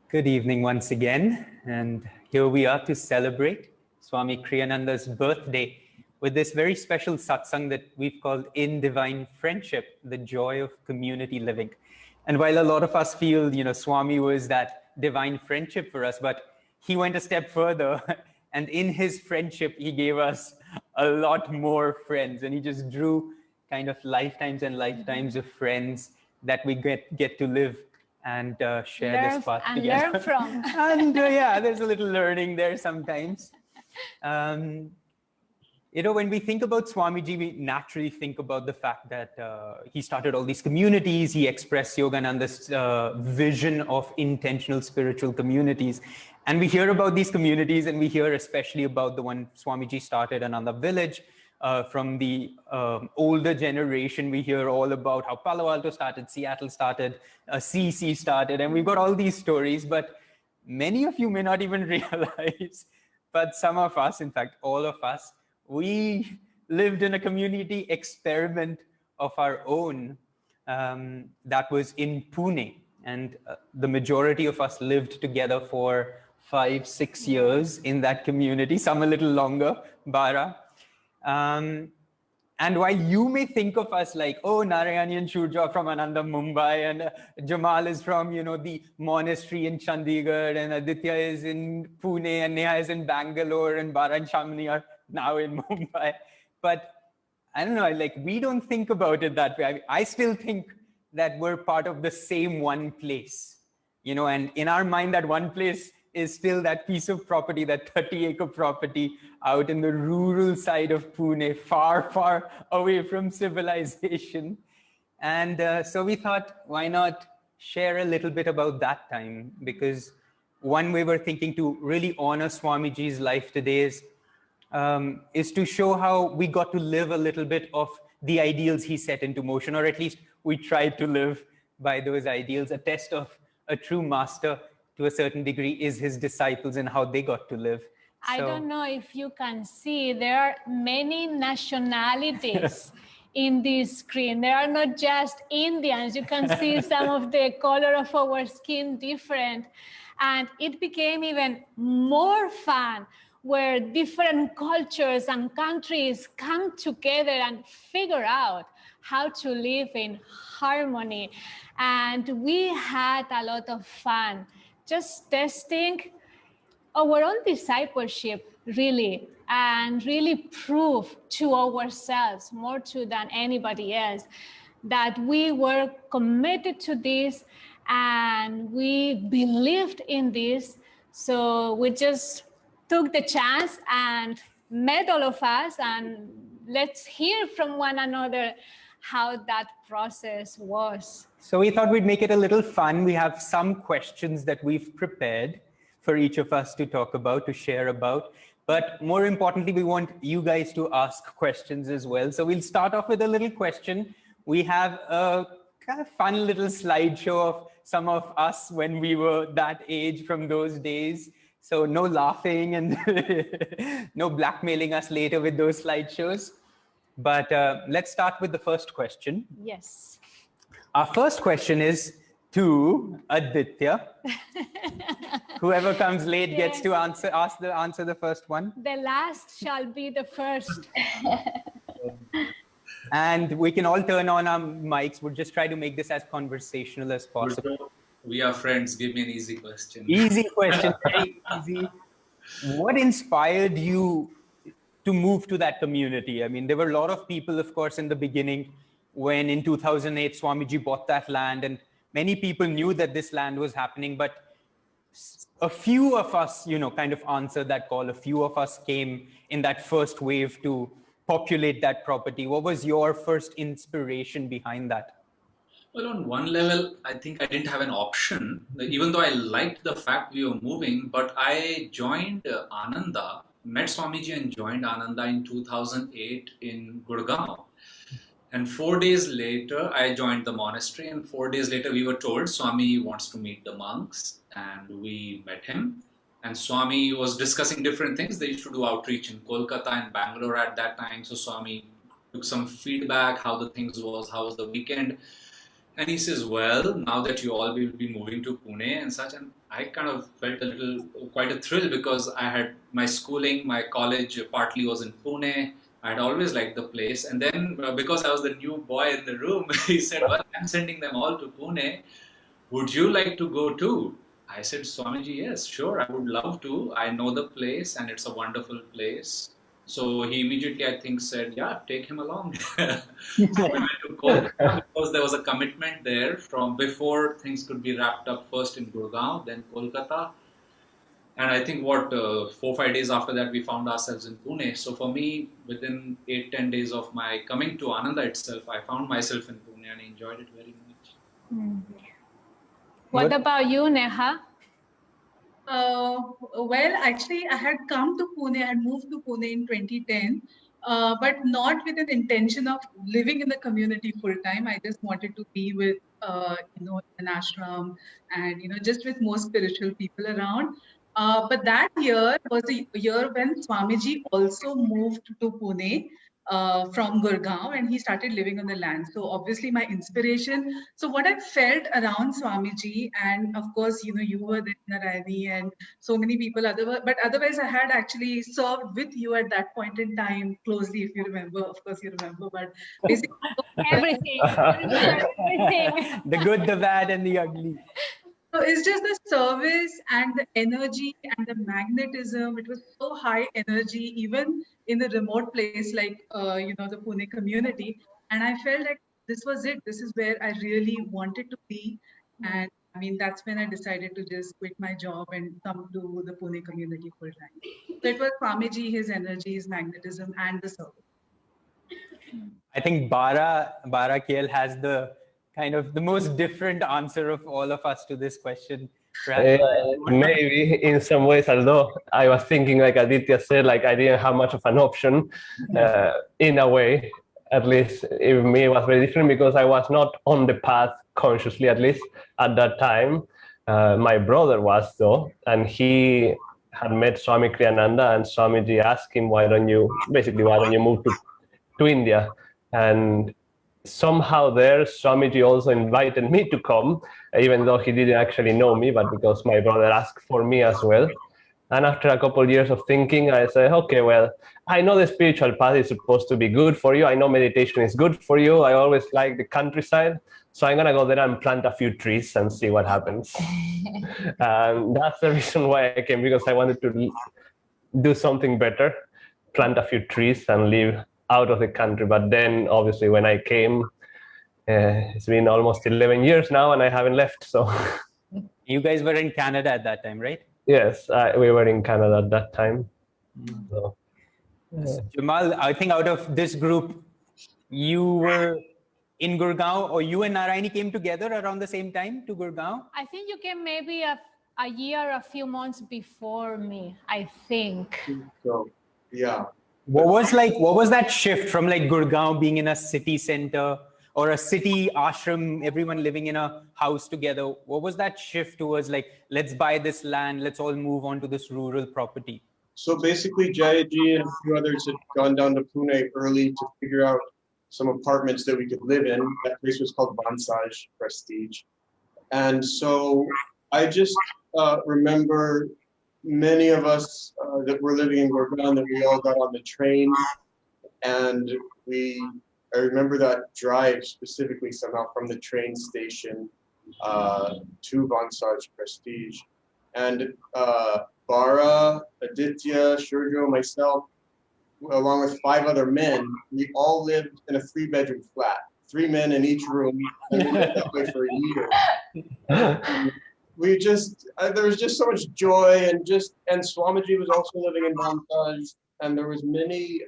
Good evening once again, and here we are to celebrate Swami Kriyananda's birthday with this very special satsang that we've called In Divine Friendship, the joy of community living. And while a lot of us feel, Swami was that divine friendship for us, but he went a step further, and in his friendship, he gave us a lot more friends, and he just drew kind of lifetimes and lifetimes of friends that we get to live and share this path together. Learn from. And there's a little learning there sometimes. When we think about Swamiji, we naturally think about the fact that he started all these communities. He expressed Yogananda's vision of intentional spiritual communities. And we hear about these communities, and we hear especially about the one Swamiji started, Ananda Village. From the older generation, we hear all about how Palo Alto started, Seattle started, CC started, and we've got all these stories, but many of you may not even realize, but some of us, in fact, all of us, we lived in a community experiment of our own that was in Pune, and the majority of us lived together for 5-6 years in that community, some a little longer, Bara. And while you may think of us like, oh, Narayani and Shurja from Ananda, Mumbai, and Jamal is from, the monastery in Chandigarh, and Aditya is in Pune, and Neha is in Bangalore, and Bara and Shamini are now in Mumbai. But I don't know, we don't think about it that way. I still think that we're part of the same one place, and in our mind, that one place is still that piece of property, that 30-acre property out in the rural side of Pune, far, far away from civilization. And so we thought, why not share a little bit about that time? Because one way we're thinking to really honor Swamiji's life today is to show how we got to live a little bit of the ideals he set into motion, or at least we tried to live by those ideals. A test of a true master to a certain degree is his disciples and how they got to live. I don't know if you can see, there are many nationalities in this screen. There are not just Indians. You can see some of the color of our skin different. And it became even more fun where different cultures and countries come together and figure out how to live in harmony. And we had a lot of fun just testing our own discipleship, really, and really prove to ourselves, more to than anybody else, that we were committed to this and we believed in this. So we just took the chance and met all of us, and let's hear from one another how that process was. So we thought we'd make it a little fun. We have some questions that we've prepared for each of us to talk about, to share about. But more importantly, we want you guys to ask questions as well. So we'll start off with a little question. We have a kind of fun little slideshow of some of us when we were that age from those days. So no laughing and no blackmailing us later with those slideshows. But let's start with the first question. Yes. Our first question is to Aditya. Whoever comes late gets to answer the first one. The last shall be the first. And we can all turn on our mics. We'll just try to make this as conversational as possible. We are friends. Give me an easy question. Easy question, very easy. What inspired you to move to that community? I mean, there were a lot of people, of course, in the beginning when in 2008, Swamiji bought that land, and many people knew that this land was happening, but a few of us, kind of answered that call. A few of us came in that first wave to populate that property. What was your first inspiration behind that? Well, on one level, I think I didn't have an option, even though I liked the fact we were moving, but I joined Ananda, met Swamiji and joined Ananda in 2008 in Gurgaon. And 4 days later, I joined the monastery, and 4 days later, we were told Swami wants to meet the monks, and we met him. And Swami was discussing different things. They used to do outreach in Kolkata and Bangalore at that time. So Swami took some feedback, how the things was, how was the weekend. And he says, well, now that you all will be moving to Pune and such, and I kind of felt quite a thrill because I had my schooling, my college partly was in Pune. I had always liked the place. And then because I was the new boy in the room, he said, well, I'm sending them all to Pune. Would you like to go too? I said, Swamiji, yes, sure, I would love to. I know the place and it's a wonderful place. So he immediately, I think, said, yeah, take him along. So we went to Kolkata because there was a commitment there from before things could be wrapped up, first in Gurgaon, then Kolkata. And I think 4-5 days after that, we found ourselves in Pune. So for me, within 8-10 days of my coming to Ananda itself, I found myself in Pune and enjoyed it very much. What about you, Neha? Well, actually, I had come to Pune, I had moved to Pune in 2010, but not with an intention of living in the community full time. I just wanted to be with, an ashram and, just with more spiritual people around. But that year was the year when Swamiji also moved to Pune from Gurgaon, and he started living on the land. So obviously my inspiration. So what I felt around Swamiji, and of course, you were there, Narayani, and so many people. But otherwise, I had actually served with you at that point in time closely, if you remember. Of course, you remember. But basically, Everything. Everything. The good, the bad, and the ugly. so it's just the service and the energy and the magnetism. It was so high energy, even in the remote place like the Pune community. And I felt like this was it. This is where I really wanted to be. And I mean, that's when I decided to just quit my job and come to the Pune community full time. So it was Swamiji, his energy, his magnetism, and the service. I think Bara KL has the kind of the most different answer of all of us to this question. Maybe in some ways, although I was thinking, like Aditya said, like I didn't have much of an option in a way. At least if me, it was very different because I was not on the path consciously, at least at that time. My brother was though, and he had met Swami Kriyananda, and Swamiji asked him, why don't you move to India? And somehow there, Swamiji also invited me to come, even though he didn't actually know me, but because my brother asked for me as well. And after a couple of years of thinking, I said, okay, well, I know the spiritual path is supposed to be good for you. I know meditation is good for you. I always like the countryside. So I'm going to go there and plant a few trees and see what happens. And that's the reason why I came, because I wanted to do something better, plant a few trees and live out of the country. But then obviously when I came, it's been almost 11 years now and I haven't left. So you guys were in Canada at that time, right? Yes, we were in Canada at that time. So, Jamal, I think out of this group, you were in Gurgaon, or you and Narayani came together around the same time to Gurgaon? I think you came maybe a year, a few months before me, I think. So, yeah. What was that shift from like Gurgaon being in a city center or a city ashram, everyone living in a house together? What was that shift towards like, let's buy this land, let's all move on to this rural property? So basically, Jayaji and a few others had gone down to Pune early to figure out some apartments that we could live in. That place was called Vansaj Prestige. And so I just remember many of us that were living in Gurgaon, that we all got on the train, and I remember that drive specifically somehow from the train station to Vansaj Prestige. And Bara, Aditya, Shurjo, myself, along with 5 other men, we all lived in a 3-bedroom flat, 3 men in each room, and we lived that way for a year. We just, there was just so much joy, and Swamiji was also living in Vansaj, and there was many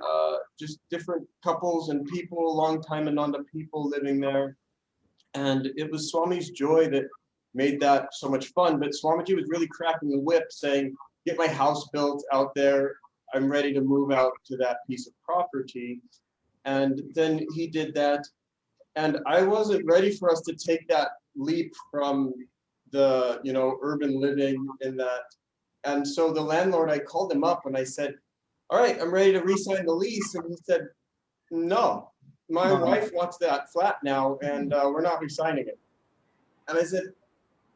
just different couples and people, long-time Ananda people living there. And it was Swami's joy that made that so much fun. But Swamiji was really cracking the whip, saying, get my house built out there. I'm ready to move out to that piece of property. And then he did that. And I wasn't ready for us to take that leap from the, urban living in that. And so the landlord, I called him up and I said, all right, I'm ready to re-sign the lease. And he said, no, my wife wants that flat now, and we're not resigning it. And I said,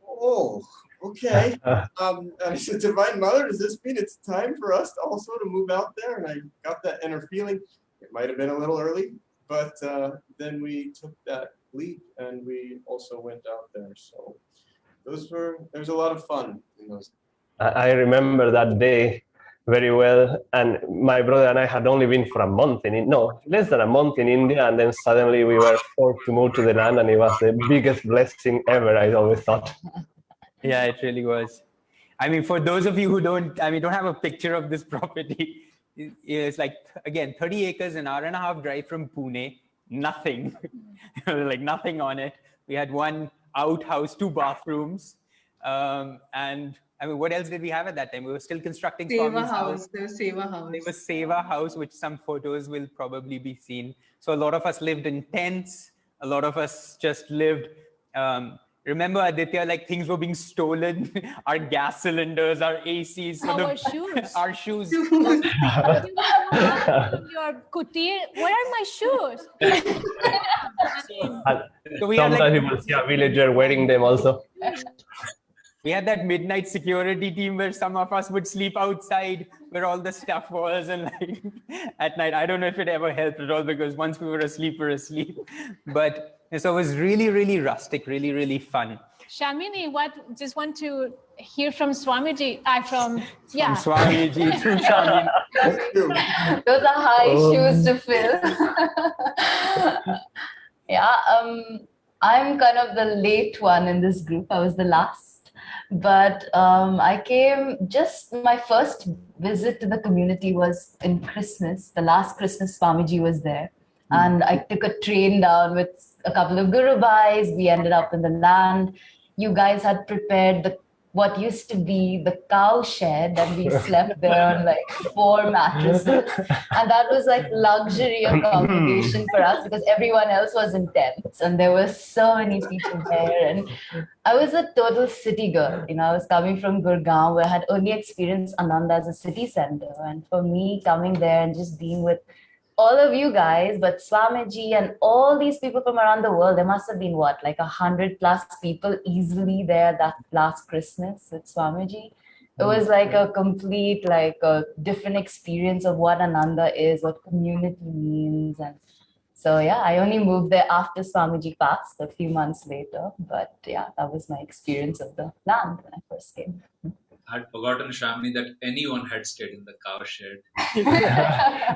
oh, okay. And I said, Divine Mother, does this mean it's time for us also to move out there? And I got that inner feeling. It might have been a little early, but then we took that leap and we also went out there. So there's a lot of fun in those. I remember that day very well, and my brother and I had only been for a month less than a month in India, and then suddenly we were forced to move to the land, and it was the biggest blessing ever, I always thought. Yeah, it really was. I mean, for those of you who don't have a picture of this property, it's like, again, 30 acres, an hour and a half drive from Pune, nothing, like nothing on it. We had one outhouse, 2 bathrooms, and I mean, what else did we have at that time? We were still constructing Swami's house. There was Seva House. There was Seva House, which some photos will probably be seen. So a lot of us lived in tents. A lot of us just lived. Remember, Aditya, like things were being stolen. Our gas cylinders, our ACs. So our shoes. Our shoes. Your kutir. Where are my shoes? So we sometimes you will see a villager wearing them also. We had that midnight security team where some of us would sleep outside where all the stuff was, and like at night, I don't know if it ever helped at all, because once we were asleep, But so it was really, really rustic, really, really fun. Shamini, just want to hear from Swamiji, From Swamiji through Shamini. Those are high shoes to fill. I'm kind of the late one in this group. I was the last. But I came, my first visit to the community was in Christmas. The last Christmas, Swamiji was there. And I took a train down with a couple of Gurubhais. We ended up in the land. You guys had prepared what used to be the cow shed, and we slept there on like 4 mattresses. And that was like luxury accommodation for us, because everyone else was in tents and there were so many people there. And I was a total city girl. I was coming from Gurgaon, where I had only experienced Ananda as a city center. And for me, coming there and just being with all of you guys, but Swamiji and all these people from around the world, there must have been like 100+ people easily there that last Christmas with Swamiji. It was like a complete, like a different experience of what Ananda is, what community means. And so, I only moved there after Swamiji passed a few months later. But that was my experience of the land when I first came. I had forgotten, Shamini, that anyone had stayed in the cow shed.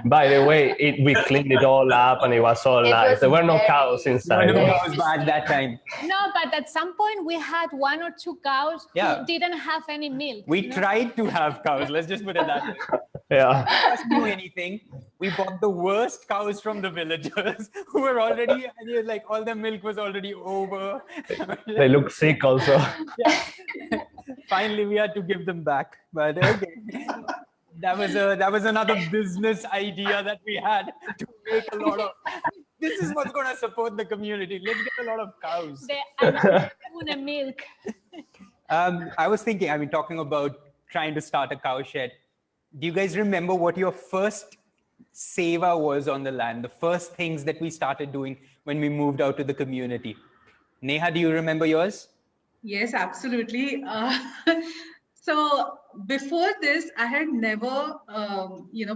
By the way, we cleaned it all up and it was all nice. There were no cows inside. No cows at that time. No, but at some point we had 1 or 2 cows who didn't have any milk. We tried to have cows. Let's just put it that way. Yeah. If we knew anything, we bought the worst cows from the villagers who were already, like all the milk was already over. They look sick also. Finally, we had to give them back. But okay, that was another business idea that we had to make a lot of. This is what's going to support the community. Let's get a lot of cows. The milk. I was thinking, talking about trying to start a cow shed. Do you guys remember what your first seva was on the land? The first things that we started doing when we moved out to the community. Neha, do you remember yours? Yes, absolutely. So before this, I had never,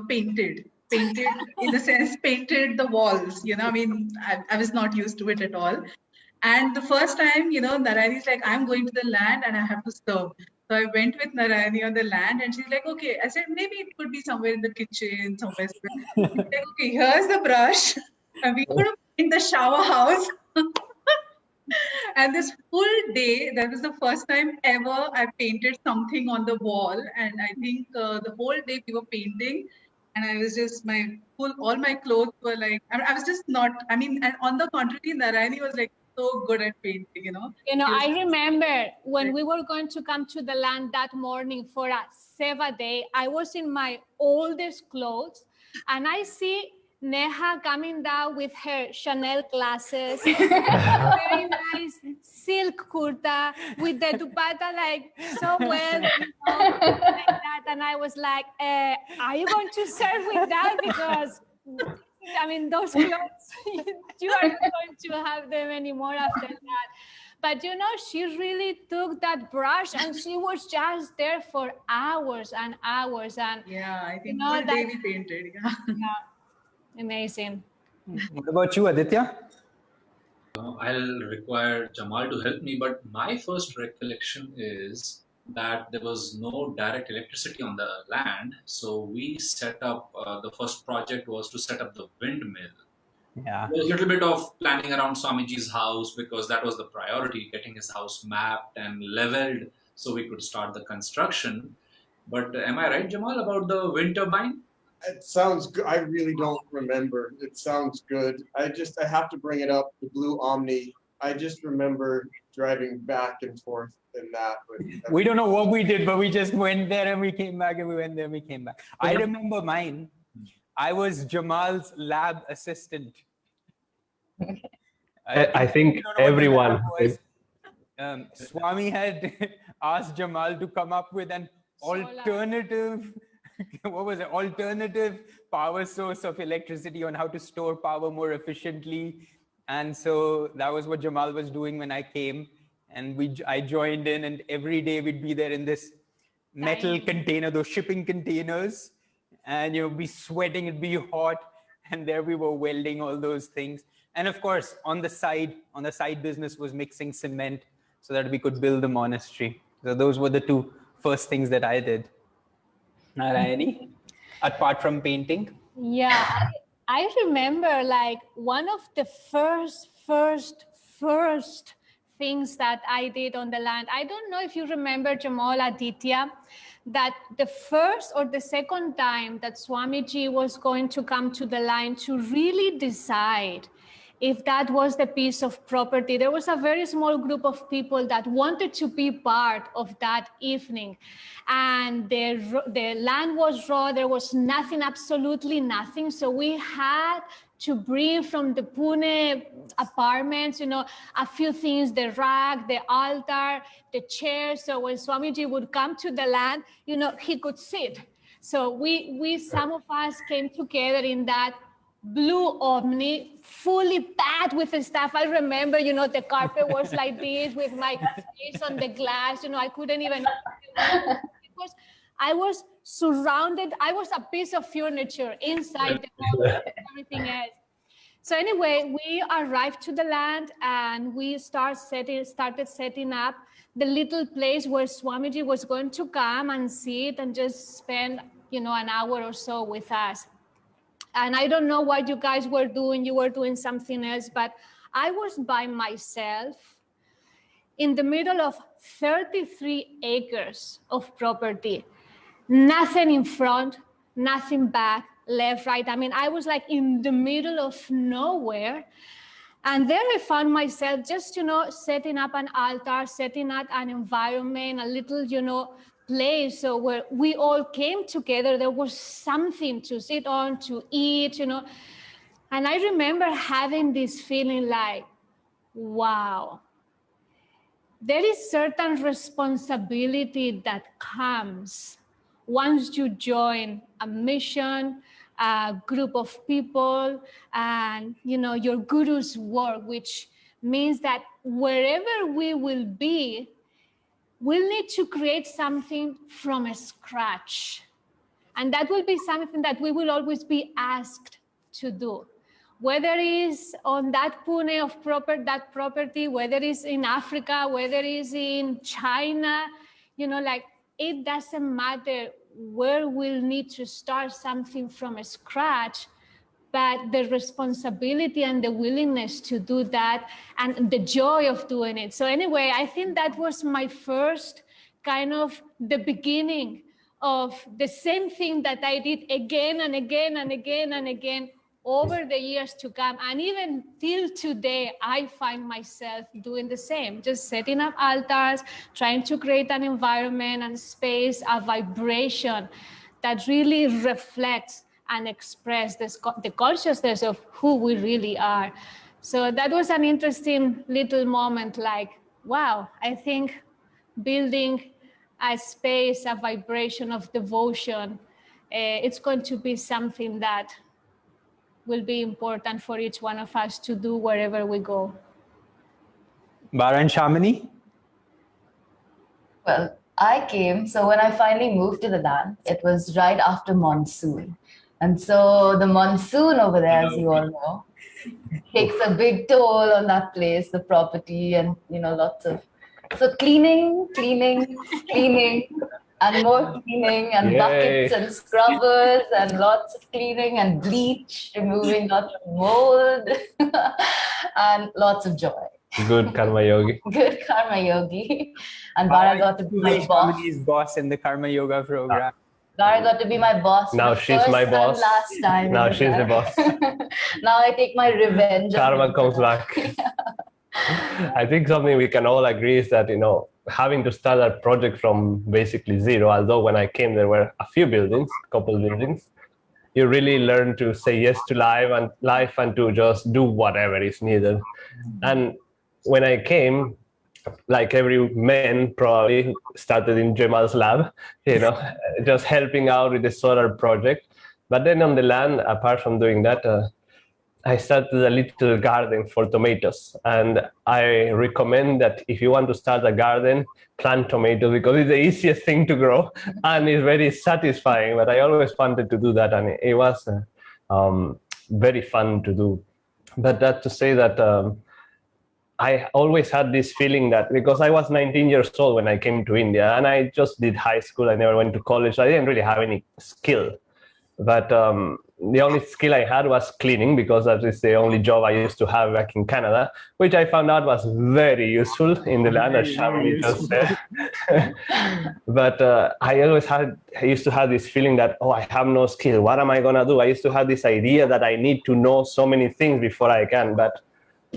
painted in the sense, painted the walls, I was not used to it at all. And the first time, Narayani's like, I'm going to the land and I have to serve. So I went with Narayani on the land and she's like, okay. I said, maybe it could be somewhere in the kitchen, somewhere. She's like, okay, here's the brush. And we put it in the shower house. And this full day, that was the first time ever I painted something on the wall. And I think the whole day we were painting. And I was just, all my clothes were like, I was just not, and on the contrary, Narayani was like, so good at painting, I remember when we were going to come to the land that morning for a seva day, I was in my oldest clothes and I see Neha coming down with her Chanel glasses, very nice silk kurta with the dupatta like so well, like that. And I was like, are you going to serve with that? Because I mean, those clothes, you are not going to have them anymore after that. But you know, she really took that brush and she was just there for hours and hours. And yeah, I think you know, full day we painted. Yeah. yeah, amazing. What about you, Aditya? I'll require Jamal to help me, but my first recollection is that there was no direct electricity on the land. So we set up, the first project was to set up the windmill. Yeah. There was a little bit of planning around Swamiji's house because that was the priority, getting his house mapped and leveled so we could start the construction. But am I right, Jamal, about the wind turbine? It sounds good. I really don't remember. It sounds good. I have to bring it up. The blue Omni. I just remember driving back and forth in that. We don't know what we did, but we just went there and we came back and we went there and we came back. I remember mine. I was Jamal's lab assistant. I think everyone. Swami had asked Jamal to come up with an alternative, what was it? Alternative power source of electricity on how to store power more efficiently. And so that was what Jamal was doing when I came. And I joined in, and every day we'd be there in this metal container, those shipping containers, and you'd be sweating, it'd be hot, and there we were welding all those things. And of course, on the side business was mixing cement so that we could build the monastery. So those were the two first things that I did. Narayani, apart from painting? Yeah, I remember like one of the first things that I did on the land. I don't know if you remember, Jamal, Aditya, that the first or the second time that Swamiji was going to come to the land to really decide if that was the piece of property, there was a very small group of people that wanted to be part of that evening. And the land was raw, there was nothing, absolutely nothing. So we had to bring from the Pune apartments, you know, a few things, the rag, the altar, the chair. So when Swamiji would come to the land, you know, he could sit. So we some of us came together in that blue Omni, fully packed with the stuff. I remember, you know, the carpet was like this with my face on the glass. You know, I couldn't even, because I was surrounded. I was a piece of furniture inside the house, everything else. So anyway, we arrived to the land and we started setting up the little place where Swamiji was going to come and sit and just spend, you know, an hour or so with us. And I don't know what you guys were doing. You were doing something else, but I was by myself in the middle of 33 acres of property. Nothing in front, nothing back, left, right. I mean, I was like in the middle of nowhere. And there I found myself just, you know, setting up an altar, setting up an environment, a little, you know, place so where we all came together. There was something to sit on, to eat, you know. And I remember having this feeling like, wow, there is certain responsibility that comes once you join a mission, a group of people, and, you know, your guru's work, which means that wherever we will be, we'll need to create something from scratch. And that will be something that we will always be asked to do. Whether it's on that Pune of that property, whether it's in Africa, whether it's in China, you know, like it doesn't matter where we'll need to start something from scratch, but the responsibility and the willingness to do that and the joy of doing it. So anyway, I think that was my first kind of the beginning of the same thing that I did again and again and again and again over the years to come. And even till today, I find myself doing the same, just setting up altars, trying to create an environment and space, a vibration that really reflects and express the consciousness of who we really are. So that was an interesting little moment, like, wow, I think building a space, a vibration of devotion, it's going to be something that will be important for each one of us to do wherever we go. Bara and Shamini? Well, I came, so when I finally moved to the land, it was right after monsoon. And so the monsoon over there, as you all know, takes a big toll on that place, the property, and lots of cleaning, and more cleaning, and buckets and scrubbers, and lots of cleaning and bleach, removing lots of mold, and lots of joy. Good karma yogi. Good karma yogi. And Bara got to be my boss. Shamini's boss in the Karma Yoga program. Bara got to be my boss. Now she's my boss. Last time. Now she's the boss. Now I take my revenge. Karma comes back. I think something we can all agree is that, having to start a project from basically zero, although when I came there were a few buildings, couple buildings, you really learn to say yes to life and to just do whatever is needed. And when I came, like every man probably started in Jamal's lab, just helping out with the solar project. But then on the land, apart from doing that, I started a little garden for tomatoes. And I recommend that if you want to start a garden, plant tomatoes, because it's the easiest thing to grow and it's very satisfying. But I always wanted to do that, and it was very fun to do. But that to say that I always had this feeling that, because I was 19 years old when I came to India and I just did high school, I never went to college, so I didn't really have any skill. But the only skill I had was cleaning, because that is the only job I used to have back in Canada, which I found out was very useful in the land, as Shamini just said. But I used to have this feeling that, I have no skill. What am I going to do? I used to have this idea that I need to know so many things before I can. But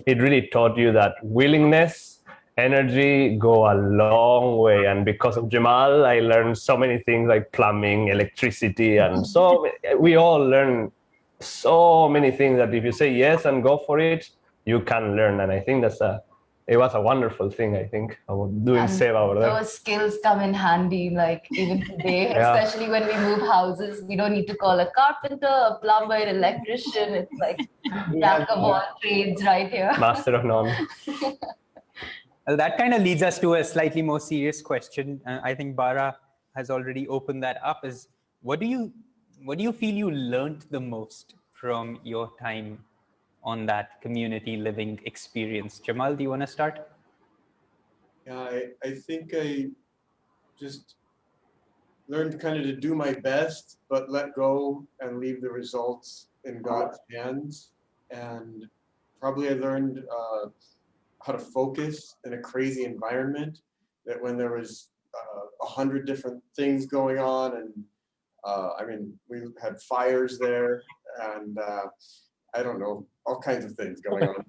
it really taught you that willingness, energy go a long way. And because of Jamal, I learned so many things like plumbing, electricity, and so we all learn so many things that if you say yes and go for it, you can learn. And I think it was a wonderful thing, I think, about doing Seva over there. Those skills come in handy, like even today, especially when we move houses. We don't need to call a carpenter, a plumber, an electrician. It's like jack of all trades right here. Master of none. Well, that kind of leads us to a slightly more serious question. I think Bara has already opened that up. Is what do you feel you learned the most from your time on that community living experience? Jamal, do you want to start? Yeah, I think I just learned kind of to do my best, but let go and leave the results in God's hands. And probably I learned how to focus in a crazy environment, that when there was 100 different things going on, and we had fires there, and I don't know, all kinds of things going on,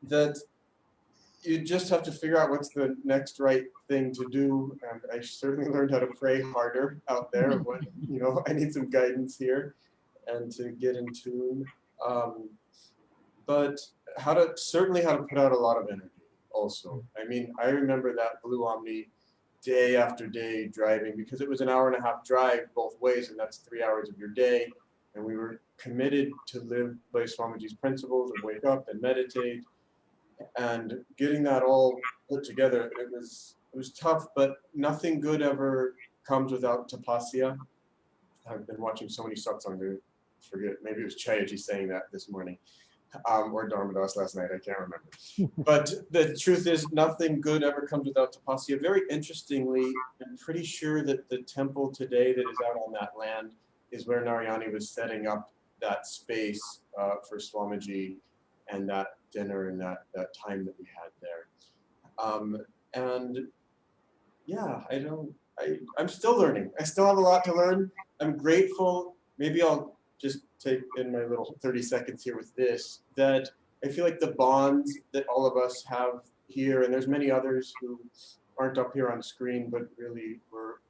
that you just have to figure out what's the next right thing to do. And I certainly learned how to pray harder out there when, I need some guidance here and to get in tune. But how to put out a lot of energy also. I remember that Blue Omni day after day driving, because it was an 1.5 hour drive both ways, and that's 3 hours of your day. And we were committed to live by Swamiji's principles and wake up and meditate. And getting that all put together, it was tough, but nothing good ever comes without tapasya. I've been watching so many satsangs, I forget, maybe it was Chayaji saying that this morning, or Dharmadas last night, I can't remember. But the truth is, nothing good ever comes without tapasya. Very interestingly, I'm pretty sure that the temple today that is out on that land is where Narayani was setting up that space for Swamiji, and that dinner and that time that we had there. And yeah, I'm still learning. I still have a lot to learn. I'm grateful. Maybe I'll just take in my little 30 seconds here with this, that I feel like the bonds that all of us have here, and there's many others who aren't up here on screen, but really were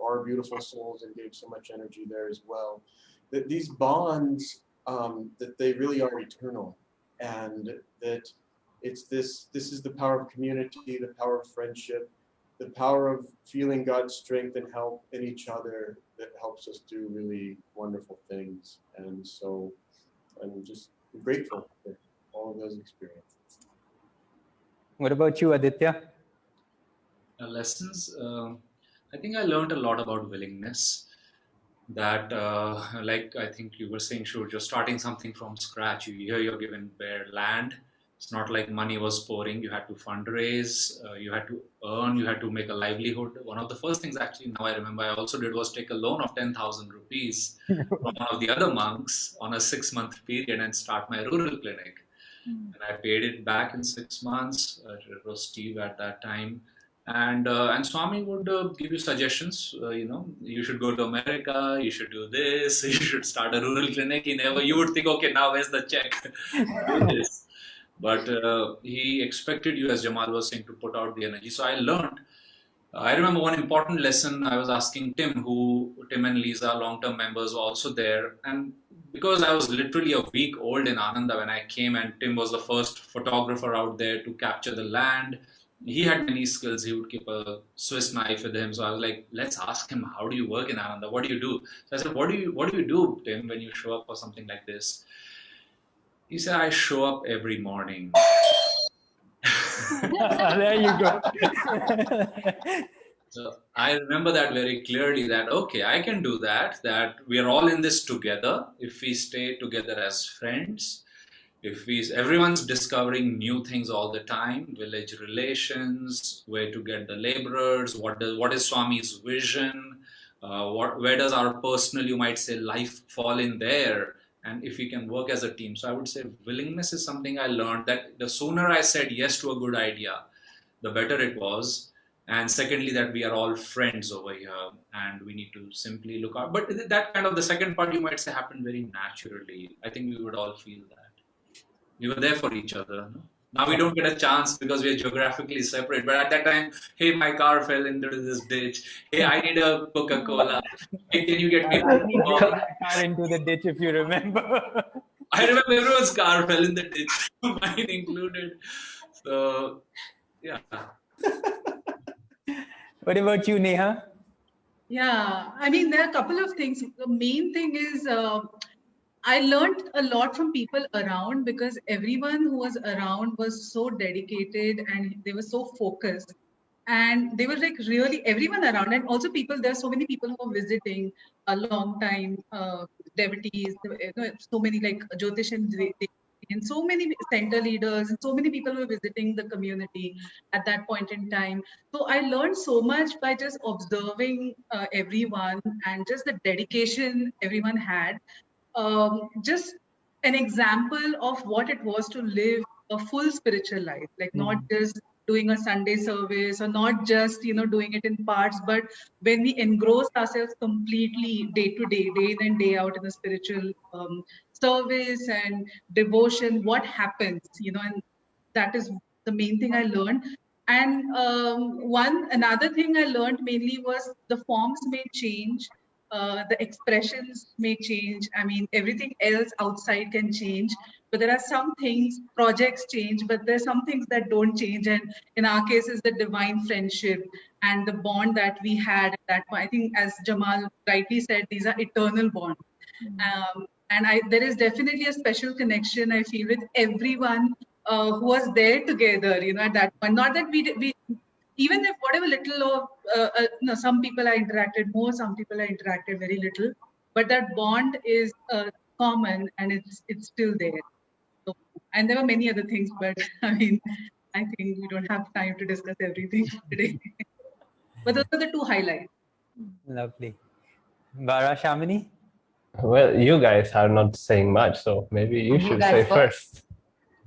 are beautiful souls and gave so much energy there as well, that these bonds, that they really are eternal, and that this is the power of community, the power of friendship, the power of feeling God's strength and help in each other that helps us do really wonderful things. And so and just grateful for all of those experiences. What about you, Aditya? Lessons, I think I learned a lot about willingness. That, like I think you were saying, sure, you're starting something from scratch. You're given bare land. It's not like money was pouring. You had to fundraise, you had to earn, you had to make a livelihood. One of the first things, actually, now I remember, I also did was take a loan of 10,000 rupees from one of the other monks on a 6-month period and start my rural clinic. And I paid it back in 6 months. It was Steve at that time. And Swami would give you suggestions. You should go to America. You should do this. You should start a rural clinic. You would think, okay, now where's the check? Do this. But he expected you, as Jamal was saying, to put out the energy. So I learned. I remember one important lesson. I was asking Tim and Lisa, long-term members, were also there. And because I was literally a week old in Ananda when I came, and Tim was the first photographer out there to capture the land. He had many skills. He would keep a Swiss knife with him. So I was like, let's ask him, how do you work in Ananda? What do you do? So I said, what do you do, Tim, when you show up for something like this? He said, I show up every morning. There you go. So I remember that very clearly, that, okay, I can do that we are all in this together. If we stay together as friends, everyone's discovering new things all the time, village relations, where to get the laborers, what is Swami's vision, where does our personal, you might say, life fall in there, and if we can work as a team. So I would say willingness is something I learned, that the sooner I said yes to a good idea, the better it was. And secondly, that we are all friends over here and we need to simply look out. But that kind of, the second part, you might say, happened very naturally. I think we would all feel that. We were there for each other. No? Now we don't get a chance because we are geographically separate. But at that time, hey, my car fell into this ditch. Hey, I need a Coca-Cola. Hey, can you get me I need to get my car into the ditch, if you remember. I remember everyone's car fell in the ditch, mine included. So, yeah. What about you, Neha? Yeah, I mean, there are a couple of things. The main thing is I learned a lot from people around, because everyone who was around was so dedicated and they were so focused. And they were like really everyone around, and also people, there are so many people who are visiting, a long time devotees, so many like Jyotish and so many center leaders and so many people were visiting the community at that point in time. So I learned so much by just observing everyone and just the dedication everyone had. Just an example of what it was to live a full spiritual life, like not just doing a Sunday service or not just doing it in parts, but when we engross ourselves completely day to day, day in and day out in the spiritual service and devotion, what happens, and that is the main thing I learned. And another thing I learned mainly was the forms may change, the expressions may change. I mean, everything else outside can change, but there are some things, projects change, but there's some things that don't change. And in our case, is the divine friendship and the bond that we had at that point. I think, as Jamal rightly said, these are eternal bonds. And there is definitely a special connection I feel with everyone who was there together, at that point. Not that we even if whatever little of, some people I interacted more, some people I interacted very little, but that bond is common and it's still there. So, and there were many other things, but I mean, I think we don't have time to discuss everything today. But those are the two highlights. Lovely. Bara, Shamini? Well, you guys are not saying much, so maybe you should say first.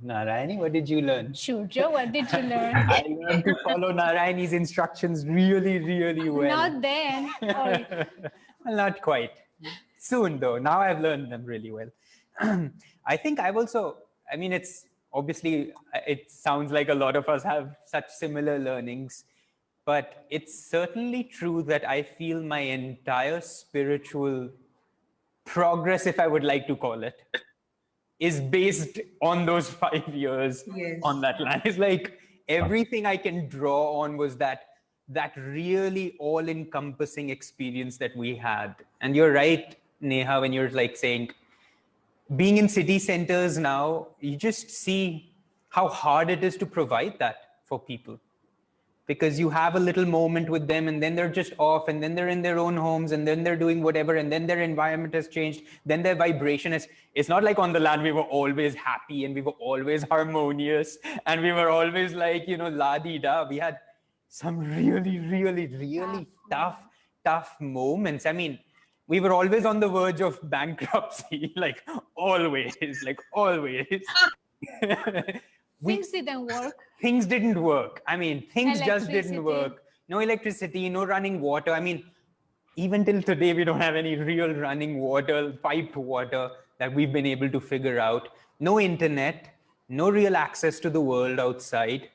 Narayani, what did you learn? Shurjo, what did you learn? I learned to follow Narayani's instructions really, really well. Not then. Well, not quite. Soon, though. Now I've learned them really well. I think I've also, I mean, it's obviously, it sounds like a lot of us have such similar learnings, but it's certainly true that I feel my entire spiritual progress, if I would like to call it, is based on those 5 years on that land. It's like everything I can draw on was that really all-encompassing experience that we had. And you're right, Neha, when you're like saying, being in city centers now, you just see how hard it is to provide that for people. Because you have a little moment with them and then they're just off and then they're in their own homes and then they're doing whatever and then their environment has changed. Then their vibration is, it's not like on the land we were always happy and we were always harmonious and we were always like, you know, la-di-da. We had some really tough moments. I mean, we were always on the verge of bankruptcy, like always. Things didn't work. Things didn't work. I mean, things just didn't work. No electricity, no running water. I mean, even till today, we don't have any real running water, piped water that we've been able to figure out. No internet, no real access to the world outside.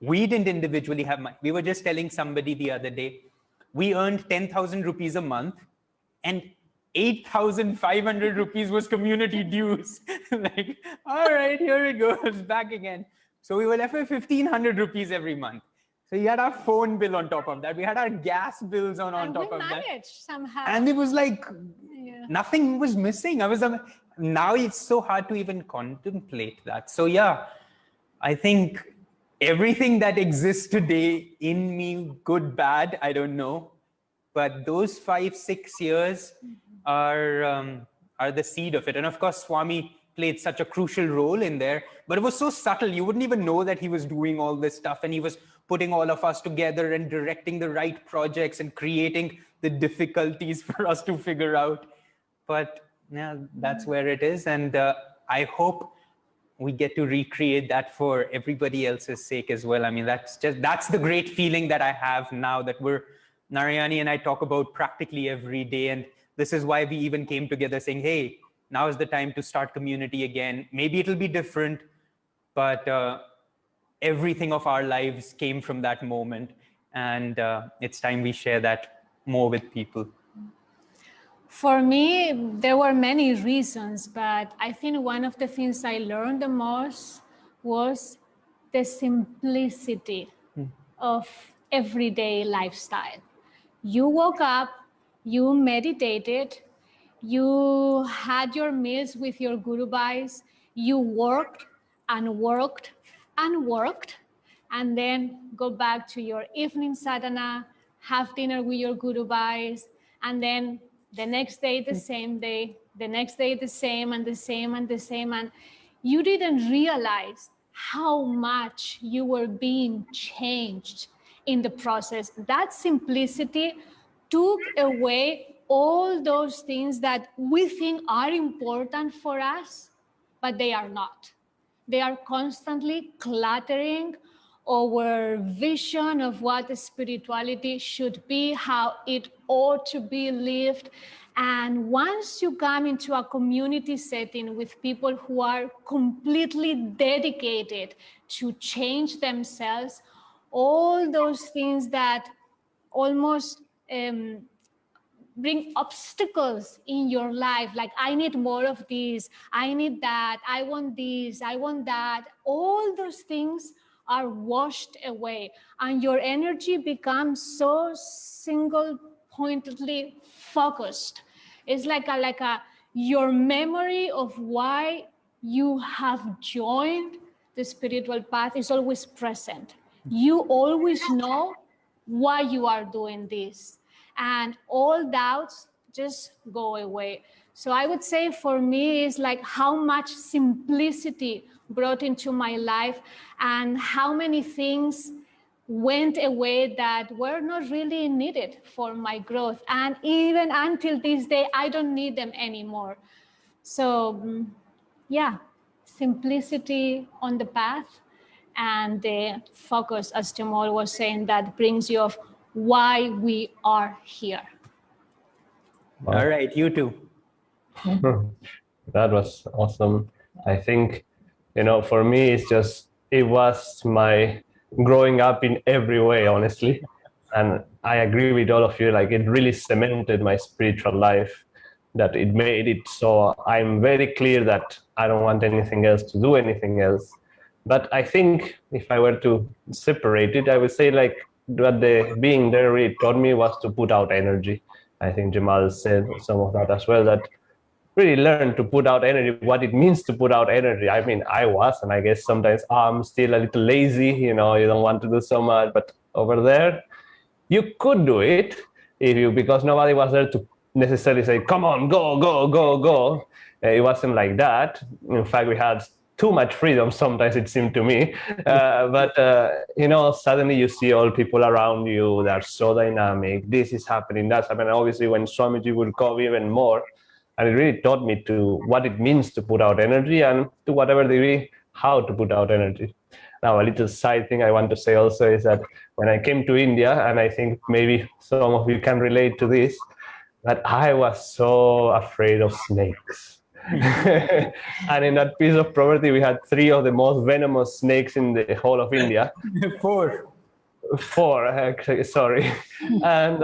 We didn't individually have money. We were just telling somebody the other day, we earned 10,000 rupees a month and 8,500 rupees was community dues. Like, all right, here it goes, back again. So we were left with 1,500 rupees every month. So you had our phone bill on top of that. We had our gas bills on top of that. We managed somehow. And it was like, nothing was missing. Now it's so hard to even contemplate that. So yeah, I think everything that exists today in me, good, bad, I don't know. But those 5-6 years are the seed of it. And of course, Swami played such a crucial role in there, but it was so subtle. You wouldn't even know that he was doing all this stuff and he was putting all of us together and directing the right projects and creating the difficulties for us to figure out. But yeah, that's where it is. And I hope we get to recreate that for everybody else's sake as well. I mean, that's the great feeling that I have now that Narayani and I talk about practically every day. And this is why we even came together saying, hey, now is the time to start community again. Maybe it'll be different, but everything of our lives came from that moment. And it's time we share that more with people. For me, there were many reasons, but I think one of the things I learned the most was the simplicity of everyday lifestyle. You woke up, you meditated, you had your meals with your Guru Bhais, you worked and worked and worked, and then go back to your evening sadhana, have dinner with your Guru Bhais, and then the next day, the same day, the next day, the same and the same and the same. And you didn't realize how much you were being changed in the process. That simplicity took away all those things that we think are important for us, but they are not. They are constantly cluttering our vision of what spirituality should be, how it ought to be lived. And once you come into a community setting with people who are completely dedicated to change themselves, all those things that almost bring obstacles in your life, like I need more of this, I need that, I want this, I want that, all those things are washed away and your energy becomes so single-pointedly focused. It's like your memory of why you have joined the spiritual path is always present. You always know why you are doing this, and all doubts just go away. So I would say for me, it's like how much simplicity brought into my life and how many things went away that were not really needed for my growth. And even until this day, I don't need them anymore. So yeah, simplicity on the path and the focus, as Jamal was saying, that brings you of why we are here. Wow. All right, you too. That was awesome. I think, for me, it was my growing up in every way, honestly. And I agree with all of you, like it really cemented my spiritual life, that it made it so I'm very clear that I don't want anything else to do anything else. But I think if I were to separate it, I would say like what the being there really taught me was to put out energy. I think Jamal said some of that as well, that really learn to put out energy, what it means to put out energy. I mean, I was, and I guess sometimes I'm still a little lazy, you don't want to do so much, but over there, you could do it because nobody was there to necessarily say, come on, go, go, go, go. It wasn't like that. In fact, we had too much freedom sometimes, it seemed to me. But suddenly you see all people around you that are so dynamic. This is happening, that's happening. Obviously, when Swamiji would come, even more. And it really taught me to what it means to put out energy, and to whatever degree, how to put out energy. Now, a little side thing I want to say also is that when I came to India, and I think maybe some of you can relate to this, that I was so afraid of snakes. And in that piece of property, we had 3 of the most venomous snakes in the whole of India. 4. 4, actually, sorry. And,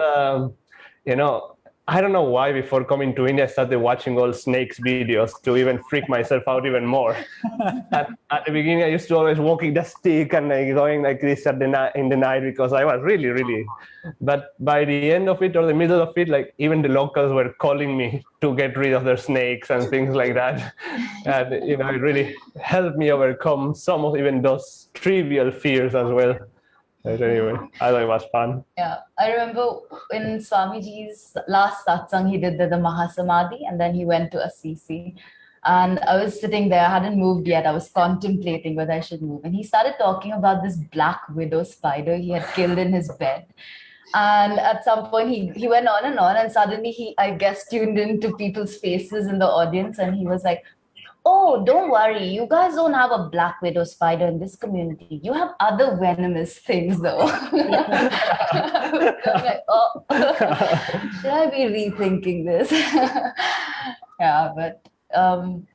I don't know why before coming to India, I started watching all snakes videos to even freak myself out even more. At the beginning, I used to always walking the stick and going like this in the night because I was really, really. But by the end of it or the middle of it, like even the locals were calling me to get rid of their snakes and things like that. And it really helped me overcome some of even those trivial fears as well. But anyway, I thought it was fun. Yeah, I remember in Swamiji's last satsang, he did the Mahasamadhi, and then he went to Assisi. And I was sitting there, I hadn't moved yet. I was contemplating whether I should move. And he started talking about this black widow spider he had killed in his bed. And at some point, he went on, and suddenly he, I guess, tuned into people's faces in the audience, and he was like, oh, don't worry, you guys don't have a black widow spider in this community. You have other venomous things, though. I'm like, oh, should I be rethinking this? Yeah, but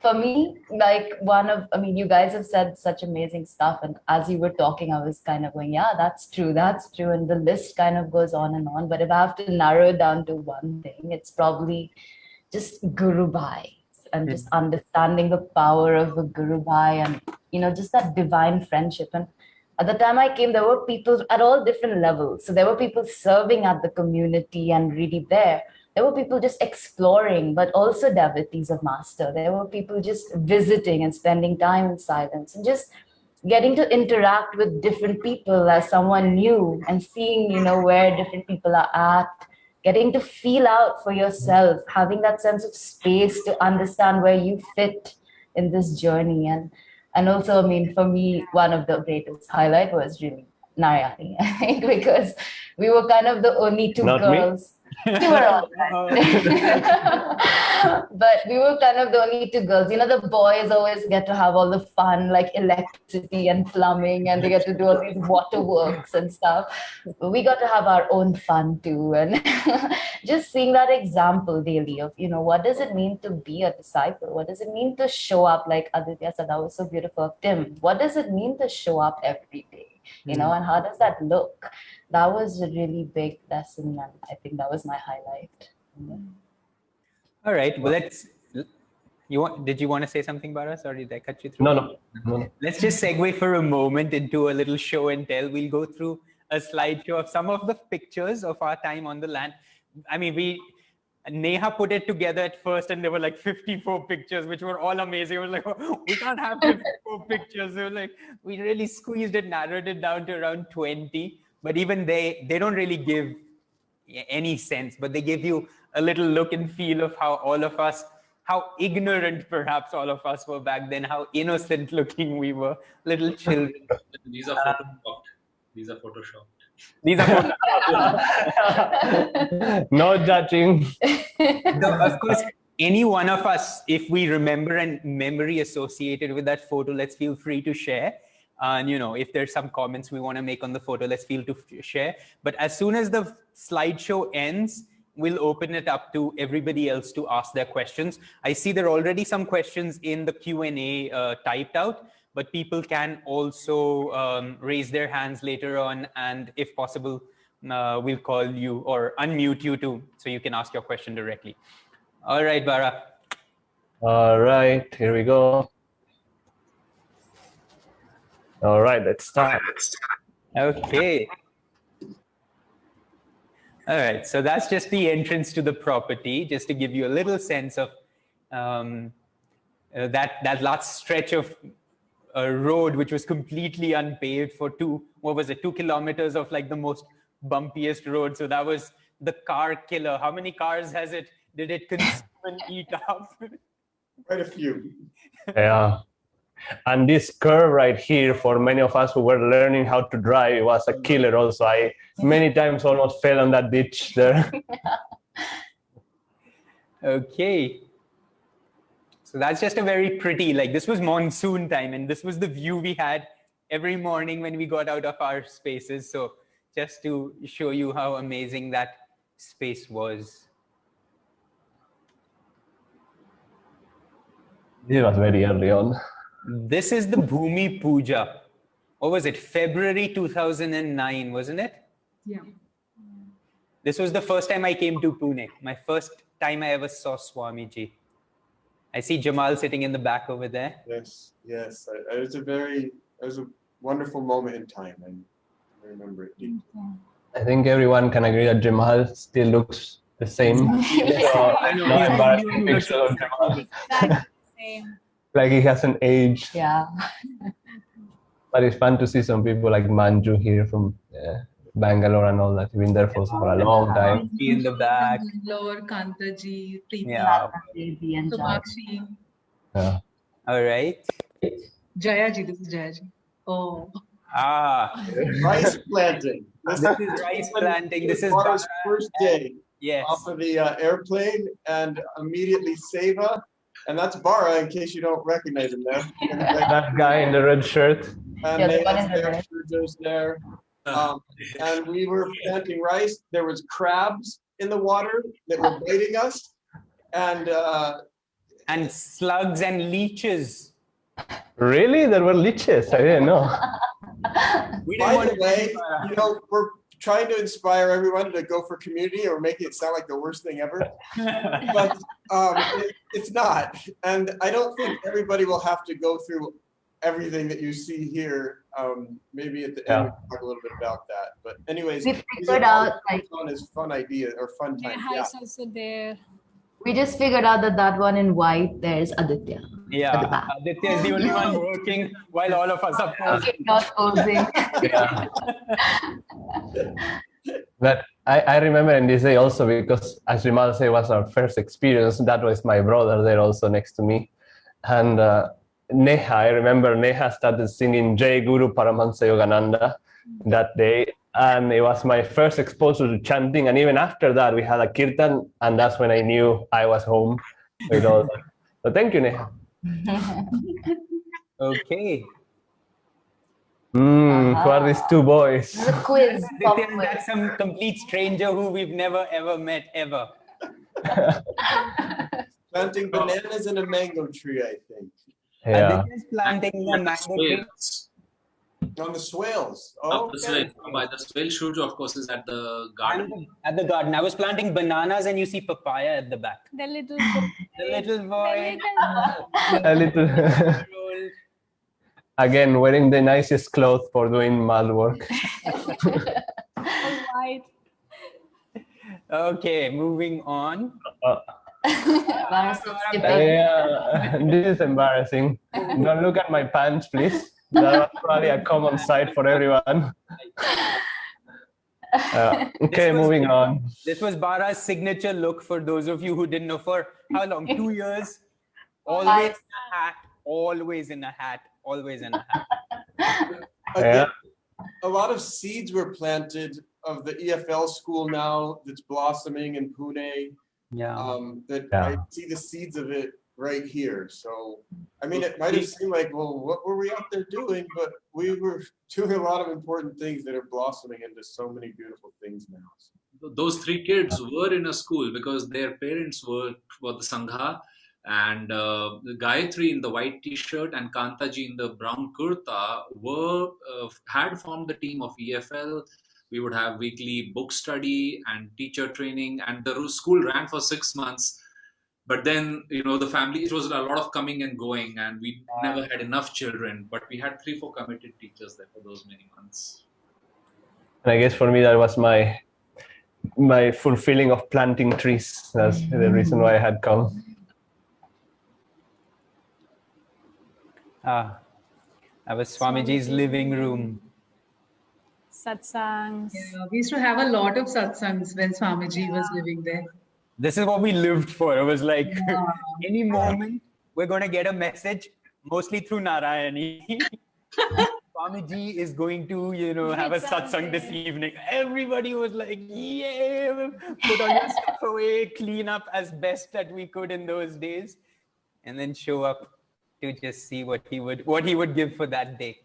for me, like you guys have said such amazing stuff. And as you were talking, I was kind of going, yeah, that's true. And the list kind of goes on and on. But if I have to narrow it down to one thing, it's probably just Guru Bhai. And just understanding the power of a Guru Bhai and, just that divine friendship. And at the time I came, there were people at all different levels. So there were people serving at the community and really there. There were people just exploring, but also devotees of Master. There were people just visiting and spending time in silence and just getting to interact with different people as someone new and seeing, where different people are at. Getting to feel out for yourself, having that sense of space to understand where you fit in this journey. And also, for me, one of the greatest highlight was really Narayani, I think, because we were kind of the only 2 Not girls. Me. You were all right. But we were kind of the only 2 girls. The boys always get to have all the fun, like electricity and plumbing, and they get to do all these waterworks and stuff. But we got to have our own fun too. And just seeing that example daily of, what does it mean to be a disciple? What does it mean to show up, like Aditya said, that was so beautiful of Tim. What does it mean to show up every day? And how does that look? That was a really big lesson, and I think that was my highlight. All right. Well, did you want to say something, Bharat, or did I cut you through? No. Let's just segue for a moment into a little show and tell. We'll go through a slideshow of some of the pictures of our time on the land. Neha put it together at first, and there were like 54 pictures, which were all amazing. It was like, oh, we can't have 54 pictures. So we really squeezed it, narrowed it down to around 20. But even they don't really give any sense, but they give you a little look and feel of how ignorant perhaps all of us were back then, how innocent looking we were, little children. These are photoshopped. These are photoshopped. No judging. Of course, any one of us, if we remember a memory associated with that photo, let's feel free to share. And, if there's some comments we want to make on the photo, let's feel to share. But as soon as the slideshow ends, we'll open it up to everybody else to ask their questions. I see there are already some questions in the Q&A typed out, but people can also raise their hands later on. And if possible, we'll call you or unmute you too, so you can ask your question directly. All right, Bara. All right, here we go. All right, let's start. Okay. All right, so that's just the entrance to the property, just to give you a little sense of that last stretch of road, which was completely unpaved for 2 kilometers of like the most bumpiest road. So that was the car killer. How many cars did it consume and eat up? Quite a few. Yeah. And this curve right here, for many of us who were learning how to drive, was a killer also. I many times almost fell on that ditch there. Okay. So that's just a very pretty, like this was monsoon time, and this was the view we had every morning when we got out of our spaces. So just to show you how amazing that space was. This was very early on. This is the Bhumi Puja. What was it? February 2009, wasn't it? Yeah. This was the first time I came to Pune. My first time I ever saw Swamiji. I see Jamal sitting in the back over there. Yes, yes. It was a wonderful moment in time, and I remember it deeply. I think everyone can agree that Jamal still looks the same. So, no embarrassing picture of Jamal. Exactly the same. Like he hasn't aged. Yeah. But it's fun to see some people like Manju here from Bangalore and all that. We've been there for a long time. In the back. Bangalore, Kantaji, Preeti, Yeah. Baby and Jaya. Subhakshi, Yeah. All right. Jayaji. This is Jayaji. Oh. Ah, Rice planting. this is rice planting. This is Bara's Bara. first day Yes. off of the airplane, and immediately Seva, and that's Bara in case you don't recognize him there. That guy in the red shirt. And Yeah, the one Neha's in the there, red. Shujo's there. And we were planting rice. There was crabs in the water that were biting us, And slugs and leeches. Really? There were leeches. I didn't know. We didn't by want the to way, we're trying to inspire everyone to go for community, or making it sound like the worst thing ever. But it's not. And I don't think everybody will have to go through everything that you see here. Maybe at the end we'll talk a little bit about that. But anyways, We figured out like fun idea or fun time. Neha is also there. we just figured out that one in white there's Aditya. At the Yeah, back. Aditya is the only one working while all of us are posing. Okay, not posing. Yeah. But I remember in this day also, because as Jamal said, was our first experience. That was my brother there also next to me. And Neha, I remember Neha started singing Jai Guru Paramahansa Yogananda that day. And it was my first exposure to chanting. And even after that, we had a kirtan. And that's when I knew I was home with all that. So thank you, Neha. Okay. Who are these two boys? This is a quiz. pop Aditya, quiz. that's some complete stranger who we've never ever met ever. Planting bananas in a mango tree, I think. Yeah. Aditya's planting the mango tree. On the swales. Oh, okay. By the swale Shujo, of course, is at the garden. At the garden. I was planting bananas and you see papaya at the back. The little boy. The little boy. A little. Again, wearing the nicest clothes for doing mud work. White. Okay, moving on. Varus is skipping. Yeah, this is embarrassing. Don't look at my pants, please. That was probably a common sight for everyone. Okay, moving on. This was Bara's signature look, for those of you who didn't know. For how long? 2 years? Always in a hat. Always in a hat. Always in a hat. Again, a lot of seeds were planted of the EFL school now that's blossoming in Pune. Yeah. I see the seeds of it right here. So, I mean, it might have seemed like, well, what were we out there doing? But we were doing a lot of important things that are blossoming into so many beautiful things now. Those three kids were in a school because their parents were the Sangha, and Gayatri in the white t-shirt and Kantaji in the brown kurta had formed the team of EFL. We would have weekly book study and teacher training, and the school ran for 6 months. But then, the family, it was a lot of coming and going, and we never had enough children, but we had 3-4 committed teachers there for those many months. And I guess for me, that was my fulfilling of planting trees. That's the reason why I had come. That was Swamiji's living room. Satsangs. Yeah, we used to have a lot of satsangs when Swamiji was living there. This is what we lived for. It was like Yeah. any moment we're going to get a message, mostly through Narayani. Swamiji is going to, have a satsang this evening. Everybody was like, yeah, put all your stuff away, clean up as best that we could in those days, and then show up to just see what he would give for that day.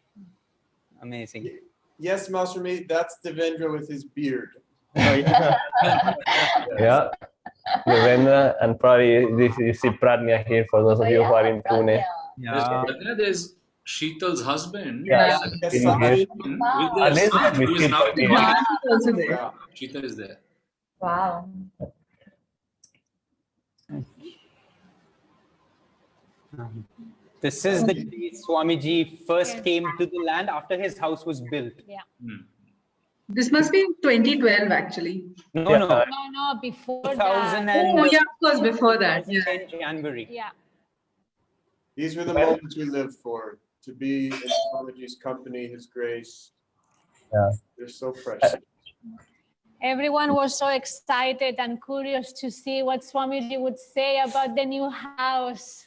Amazing. Yes, Master Me, that's Devendra with his beard. Oh, yeah. Yeah. Devendra, and probably this is Pradnya here for those of you who are in Pune. Yeah. There's Sheetal's husband. Yeah. Yes, In Swami. here. With their Unless son, we who is keep now talking. Diwali. Also there. Yeah. Sheetal is there. Wow. This is the day Swamiji first came to the land after his house was built. Yeah. This must be in 2012, actually. No, Yeah. No, before 2000 that. and Oh, yeah, of course, before that. Yeah. 10 January. Yeah. These were the moments we lived for, to be in Swamiji's company, his grace. Yeah. They're so precious. Everyone was so excited and curious to see what Swamiji would say about the new house.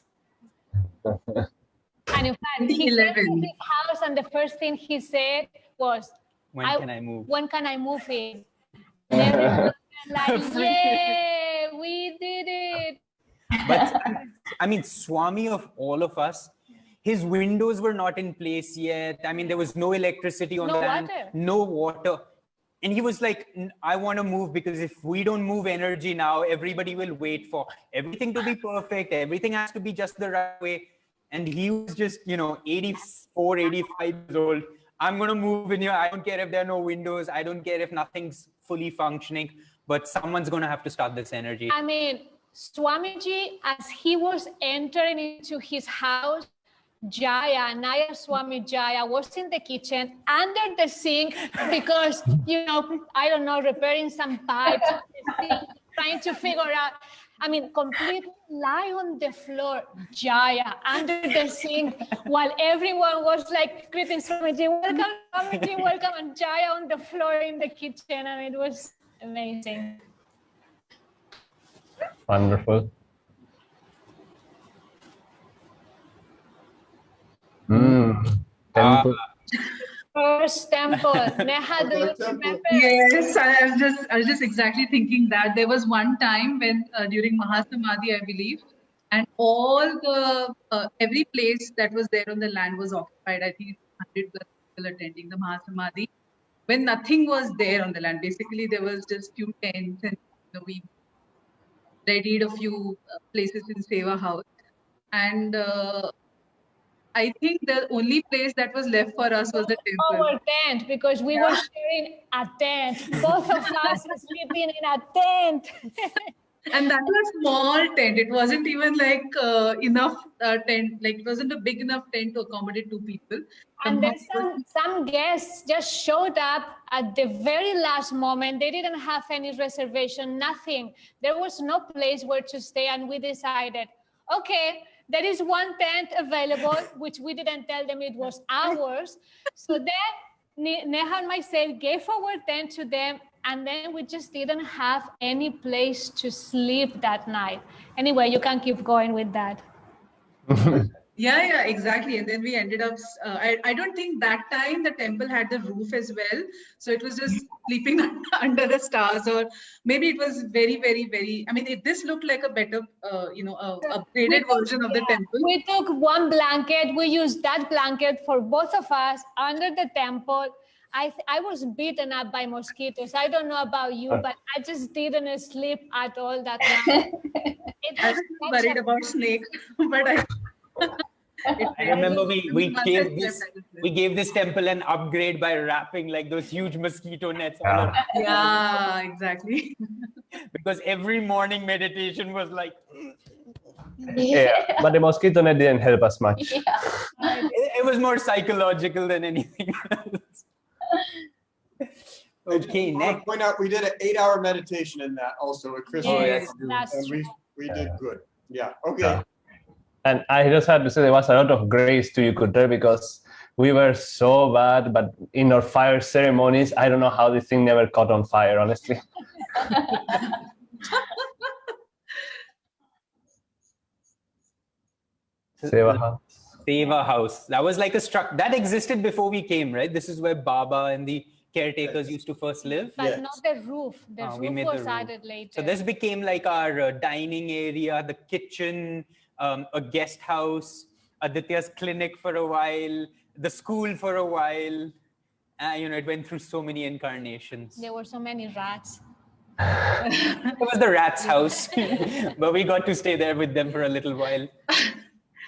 And in fact, he came to 2011. his house and the first thing he said was, When can I move? When can I move in? And everyone was like, yay, we did it. But I mean, Swami of all of us, his windows were not in place yet. I mean, there was no electricity on No the land, water. no water. And he was like, I want to move because if we don't move energy now, everybody will wait for everything to be perfect. Everything has to be just the right way. And he was just, 84, 85 years old. I'm going to move in here. I don't care if there are no windows. I don't care if nothing's fully functioning, but someone's going to have to start this energy. I mean, Swamiji, as he was entering into his house, Naya Swami Jaya was in the kitchen under the sink because, I don't know, repairing some pipes, trying to figure out, completely lie on the floor, Jaya, under the sink, while everyone was like greeting Swamiji, welcome, Swamiji, welcome, and Jaya on the floor in the kitchen. It was amazing. Wonderful. Temple. First temple. Neha, do you remember? Yes, I was just exactly thinking that there was one time when during Mahasamadhi, I believe, and all the every place that was there on the land was occupied. I think 100 plus people attending the Mahasamadhi. When nothing was there on the land, basically there was just few tents, and we readied a few places in Seva House, and I think the only place that was left for us was the temple. Our tent, because we were sharing a tent. Both of us were sleeping in a tent. And that was a small tent. It wasn't even like enough tent. Like it wasn't a big enough tent to accommodate two people. And then some guests just showed up at the very last moment. They didn't have any reservation, nothing. There was no place where to stay. And we decided, okay, there is one tent available, which we didn't tell them it was ours. So then Neha and myself gave our tent to them, and then we just didn't have any place to sleep that night. Anyway, you can keep going with that. Yeah, exactly. And then we ended up, I don't think that time the temple had the roof as well. So it was just sleeping under the stars, or maybe it was very, very, very, this looked like a better, upgraded version of the temple. We took one blanket. We used that blanket for both of us under the temple. I was beaten up by mosquitoes. I don't know about you, but I just didn't sleep at all that night. I was worried about snake, but I remember we gave this temple an upgrade by wrapping like those huge mosquito nets all around. Yeah, exactly. Because every morning meditation was like. Yeah, but the mosquito net didn't help us much. Yeah. It was more psychological than anything else. Okay, I want next. to point out we did an 8-hour meditation in that also at Christmas. Yes, that's And true. we did good. Yeah. Okay. And I just had to say there was a lot of grace to you there because we were so bad, but in our fire ceremonies, I don't know how this thing never caught on fire, honestly. Seva House. Seva House. That was like a that existed before we came, right? This is where Baba and the caretakers used to first live. But not the roof. The we roof made was the roof. added later. So this became like our dining area, the kitchen, a guest house, Aditya's clinic for a while, the school for a while. You know, it went through so many incarnations. There were so many rats. It was the rat's house, but we got to stay there with them for a little while.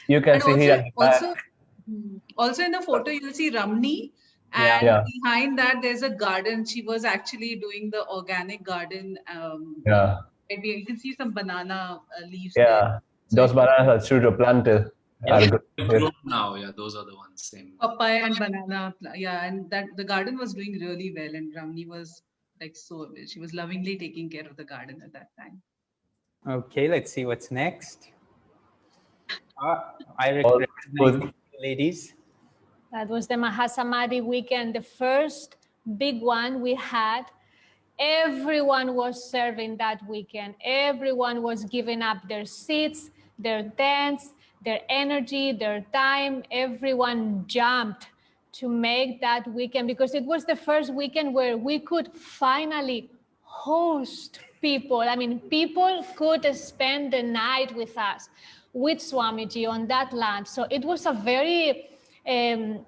You can see here at the back. Also in the photo, you'll see Ramni. And behind that, there's a garden. She was actually doing the organic garden. Maybe you can see some banana leaves there. So those bananas are planted. Grown now, those are the ones. Same. Papaya and banana. And that the garden was doing really well. And Ramni was like she was lovingly taking care of the garden at that time. Okay, let's see what's next. I recognize the ladies. That was the Mahasamadhi weekend, the first big one we had. Everyone was serving that weekend. Everyone was giving up their seats, their tents, their energy, their time. Everyone jumped to make that weekend because it was the first weekend where we could finally host people. I mean, people could spend the night with us, with Swamiji on that land. So it was a very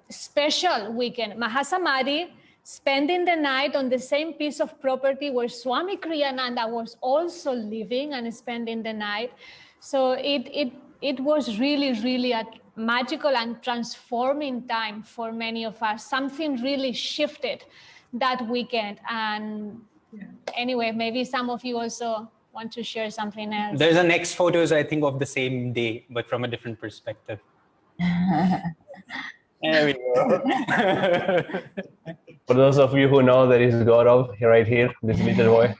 special weekend. Mahasamadhi spending the night on the same piece of property where Swami Kriyananda was also living and spending the night. So it was really, really a magical and transforming time for many of us. Something really shifted that weekend. And anyway, maybe some of you also want to share something else. There's a next photos, I think, of the same day, but from a different perspective. There we go. For those of you who know, there is Gaurav right here, this little boy.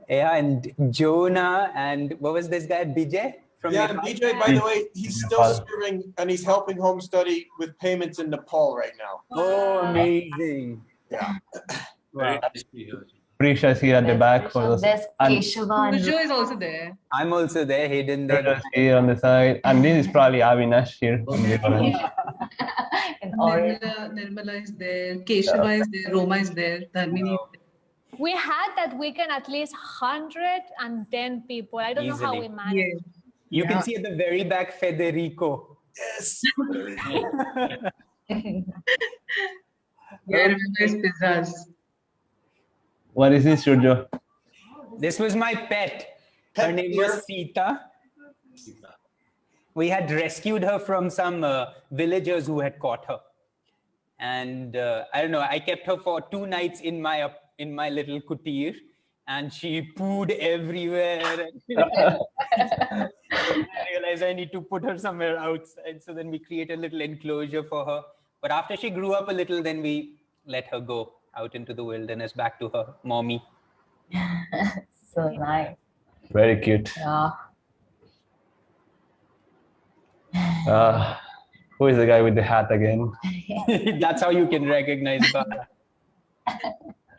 And Jonah, and what was this guy, Bijay? Bijay, by the way, he's still serving and he's helping home study with payments in Nepal right now. Oh, amazing. Yeah. Wow. Prisha is here at the back. There's Keshava and Pujo is also there. I'm also there, hidden there. Prisha's here on the side. And this is probably Avinash here. Nirmala is there. Keshava is there. Roma is there. Dharmini is there. We had that weekend at least 110 people. I don't know how we managed. You can see at the very back Federico. Yes. Pizzas. What is this, Shurjo? This was my pet. Her name was Sita. We had rescued her from some villagers who had caught her. And I don't know, I kept her for 2 nights in my little kutir, and she pooed everywhere. I realized I need to put her somewhere outside. So then we create a little enclosure for her. But after she grew up a little, then we let her go out into the wilderness, back to her mommy. So nice. Very cute. Who is the guy with the hat again? That's how you can recognize Bala.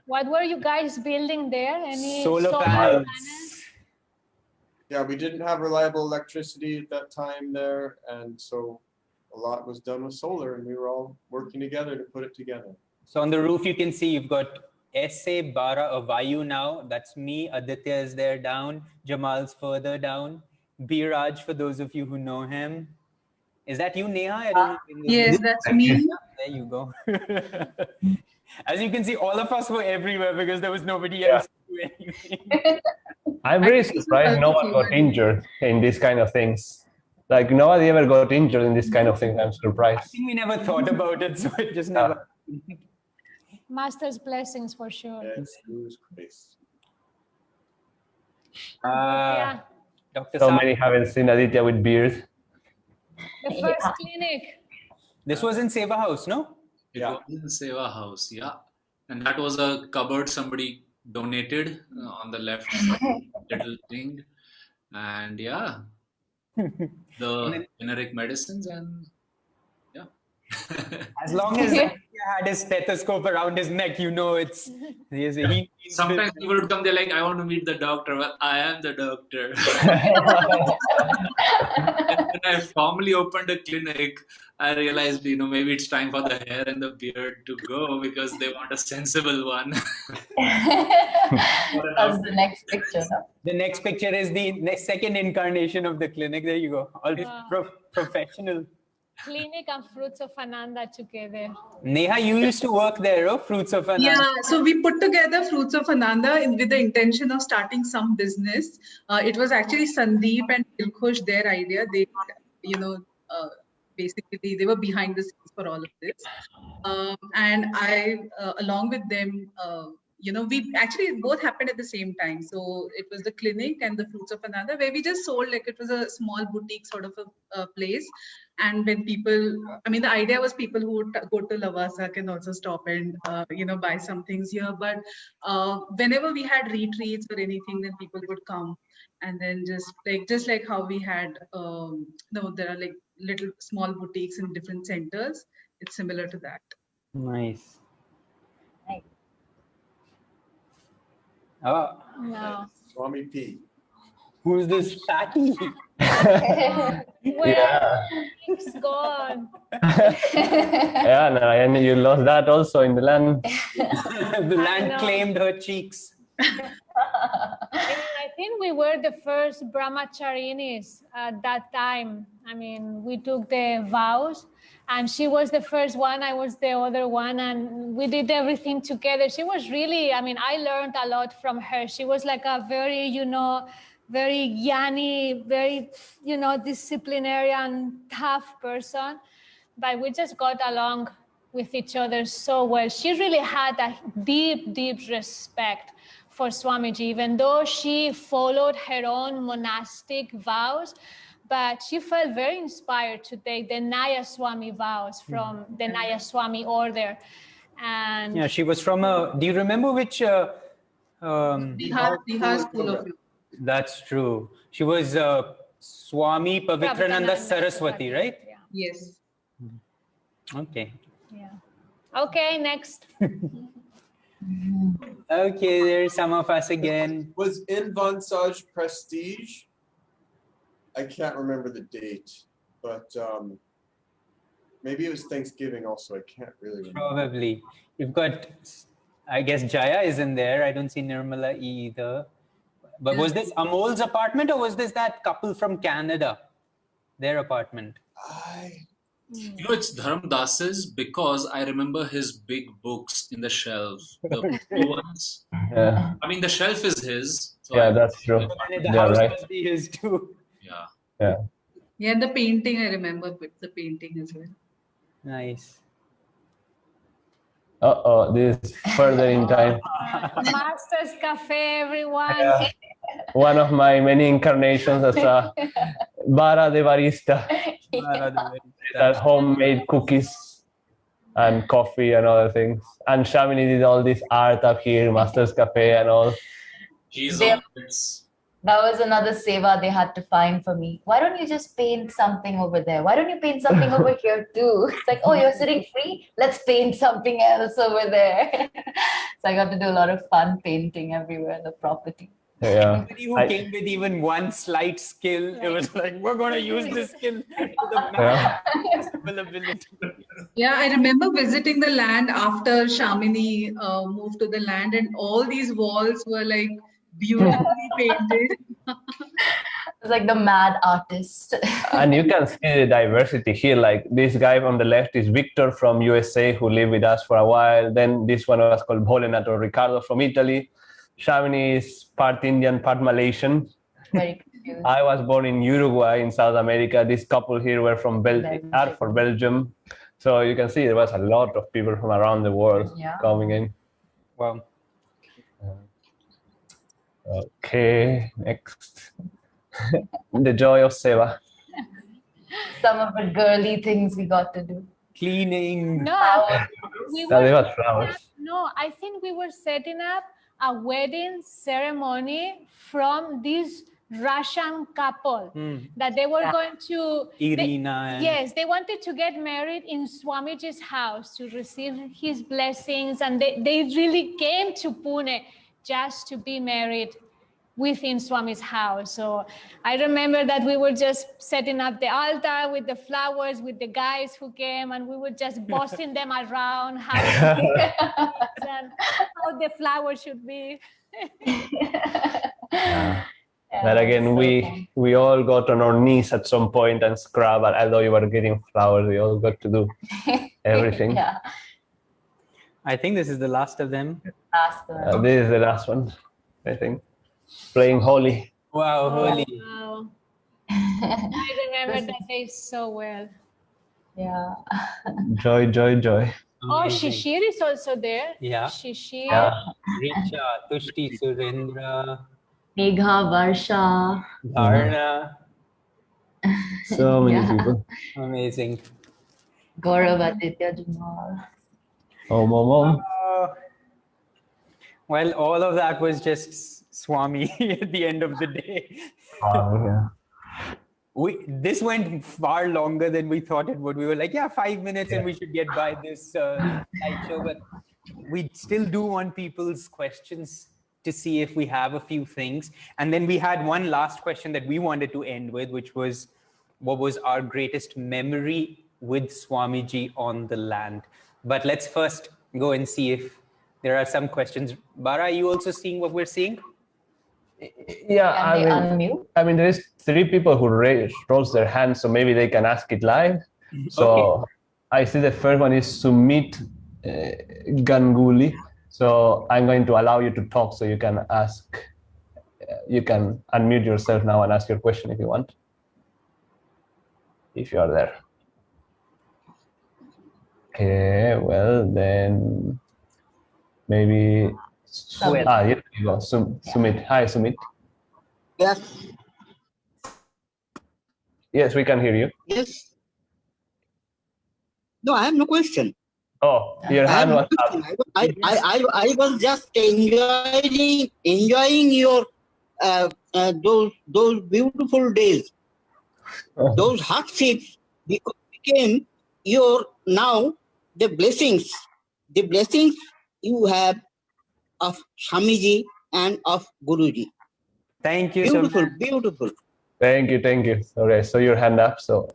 What were you guys building there? Any solar panels? Yeah, we didn't have reliable electricity at that time there, and so a lot was done with solar, and we were all working together to put it together. So on the roof, you can see you've got S.A. Bara Avayu now. That's me. Aditya is there down. Jamal's further down. Biraj, for those of you who know him. Is that you, Neha? I don't know. Yes, that's me. There you go. As you can see, all of us were everywhere because there was nobody else to do anything. I'm really surprised no one got injured in these kind of things. Like, nobody ever got injured in this kind of thing. I'm surprised. I think we never thought about it, so it just never... Master's blessings for sure. Yes, it was Christ. Dr. So many haven't seen Aditya with beard. The first clinic. This was in Seva House, no? It was in Seva House, and that was a cupboard somebody donated on the left little thing. and yeah, the generic medicines and yeah. As long as he had his stethoscope around his neck, he needs Sometimes people would come, they're like, I want to meet the doctor. Well, I am the doctor. And when I formally opened a clinic, I realized, maybe it's time for the hair and the beard to go because they want a sensible one. That's the next picture. No? The next picture is the second incarnation of the clinic. There you go. All professional. Clinic and Fruits of Ananda together. Neha, you used to work there, oh? Fruits of Ananda. Yeah, so we put together Fruits of Ananda with the intention of starting some business. It was actually Sandeep and Dilkhush, their idea. They, basically they were behind the scenes for all of this. And I, along with them, we actually both happened at the same time. So it was the clinic and the Fruits of Ananda, where we just sold, like it was a small boutique sort of a place. And when people, the idea was people who would go to Lavasa can also stop and, buy some things here. But whenever we had retreats or anything, then people would come. And then just like how we had, there are like little small boutiques in different centers. It's similar to that. Nice. Oh. No. Swami P. Who's this fatty? It's gone. Yeah, Narayan, you lost that also in the land. The land claimed her cheeks. I think we were the first brahmacharinis at that time. We took the vows, and she was the first one, I was the other one, and we did everything together. She was really, I learned a lot from her. She was like a very, very jnani, very, disciplinarian, tough person, but we just got along with each other so well. She really had a deep, deep respect for Swamiji, even though she followed her own monastic vows, but she felt very inspired to take the Naya Swami vows from the Naya Swami order. And yeah, she was from do you remember which? Bihar school of yoga. That's true. She was Swami Pavitrananda Saraswati, right? Yeah. Yes. Okay. Yeah. Okay, next. Okay, there's some of us again. Was in Vansaj Prestige? I can't remember the date, but maybe it was Thanksgiving also. I can't really remember. Probably. You've got, I guess Jaya is in there. I don't see Nirmala either. But was this Amol's apartment or was this that couple from Canada? Their apartment? It's Dharam Das's because I remember his big books in the shelf, the blue ones. Yeah. The shelf is his. So Yeah, that's true. And the house must be his too. Yeah. Yeah. Yeah, the painting, I remember the painting as well. Nice. This is further in time. Master's Cafe, everyone. Yeah. One of my many incarnations as a Bara de Barista. That homemade cookies and coffee and other things. And Shamini did all this art up here, Master's Cafe and all. That was another seva they had to find for me. Why don't you just paint something over there? Why don't you paint something over here too? It's like, oh, you're sitting free? Let's paint something else over there. So I got to do a lot of fun painting everywhere in the property. Yeah. Somebody who came with even one slight skill, it was like, we're going to use this skill to the maximum ability. Yeah, I remember visiting the land after Shamini moved to the land, and all these walls were like beautifully painted. It's like the mad artist. And you can see the diversity here. Like this guy on the left is Victor from USA who lived with us for a while. Then this one was called Bholenat or Ricardo from Italy. Shamini is part Indian, part Malaysian. Very confused. I was born in Uruguay in South America. This couple here were from Belgium. So you can see there was a lot of people from around the world coming in. Wow. Okay, next. The joy of Seva. Some of the girly things we got to do. Cleaning. No, I think we were setting up a wedding ceremony from this Russian couple that they were going to Irina. Yes, they wanted to get married in Swamiji's house to receive his blessings, and they really came to Pune just to be married within Swami's house. So I remember that we were just setting up the altar with the flowers, with the guys who came, and we were just bossing them around how the flowers should be. But again, we all got on our knees at some point and scrub, and although you were getting flowers, we all got to do everything. Yeah. I think this is the last of them. Last one. This is the last one, I think. Playing holy. Wow, holy. Wow. I remember that day so well. Yeah. Joy, joy, joy. Oh, Shishir is also there. Yeah. Shishir. Yeah. Richa, Tushti, Surendra, Megha, Varsha. Dharna. So many people. Amazing. Gaurav, Aditya, Jamal. Mom. Well, all of that was just Swami at the end of the day. Yeah. This went far longer than we thought it would. We were like, 5 minutes and we should get by this slideshow. But we still do want people's questions to see if we have a few things. And then we had one last question that we wanted to end with, which was, what was our greatest memory with Swamiji on the land? But let's first go and see if there are some questions. Bara, are you also seeing what we're seeing? Yeah, Unmute? I mean, there is 3 people who rose their hands, so maybe they can ask it live. So Okay. I see the first one is Sumit Ganguly. So I'm going to allow you to talk so you can ask. You can unmute yourself now and ask your question if you want. If you are there. Okay, well then maybe here you go. Sumit. Hi, Sumit. Yes, Yes, we can hear you. yes. No, I have no question. Oh, your I have hand no was up. question. I was just enjoying your those beautiful days. Those hardships became your now the blessings you have of Swamiji and of Guruji. Thank you so Beautiful, much. beautiful. Thank you. Okay, so your hand up. So,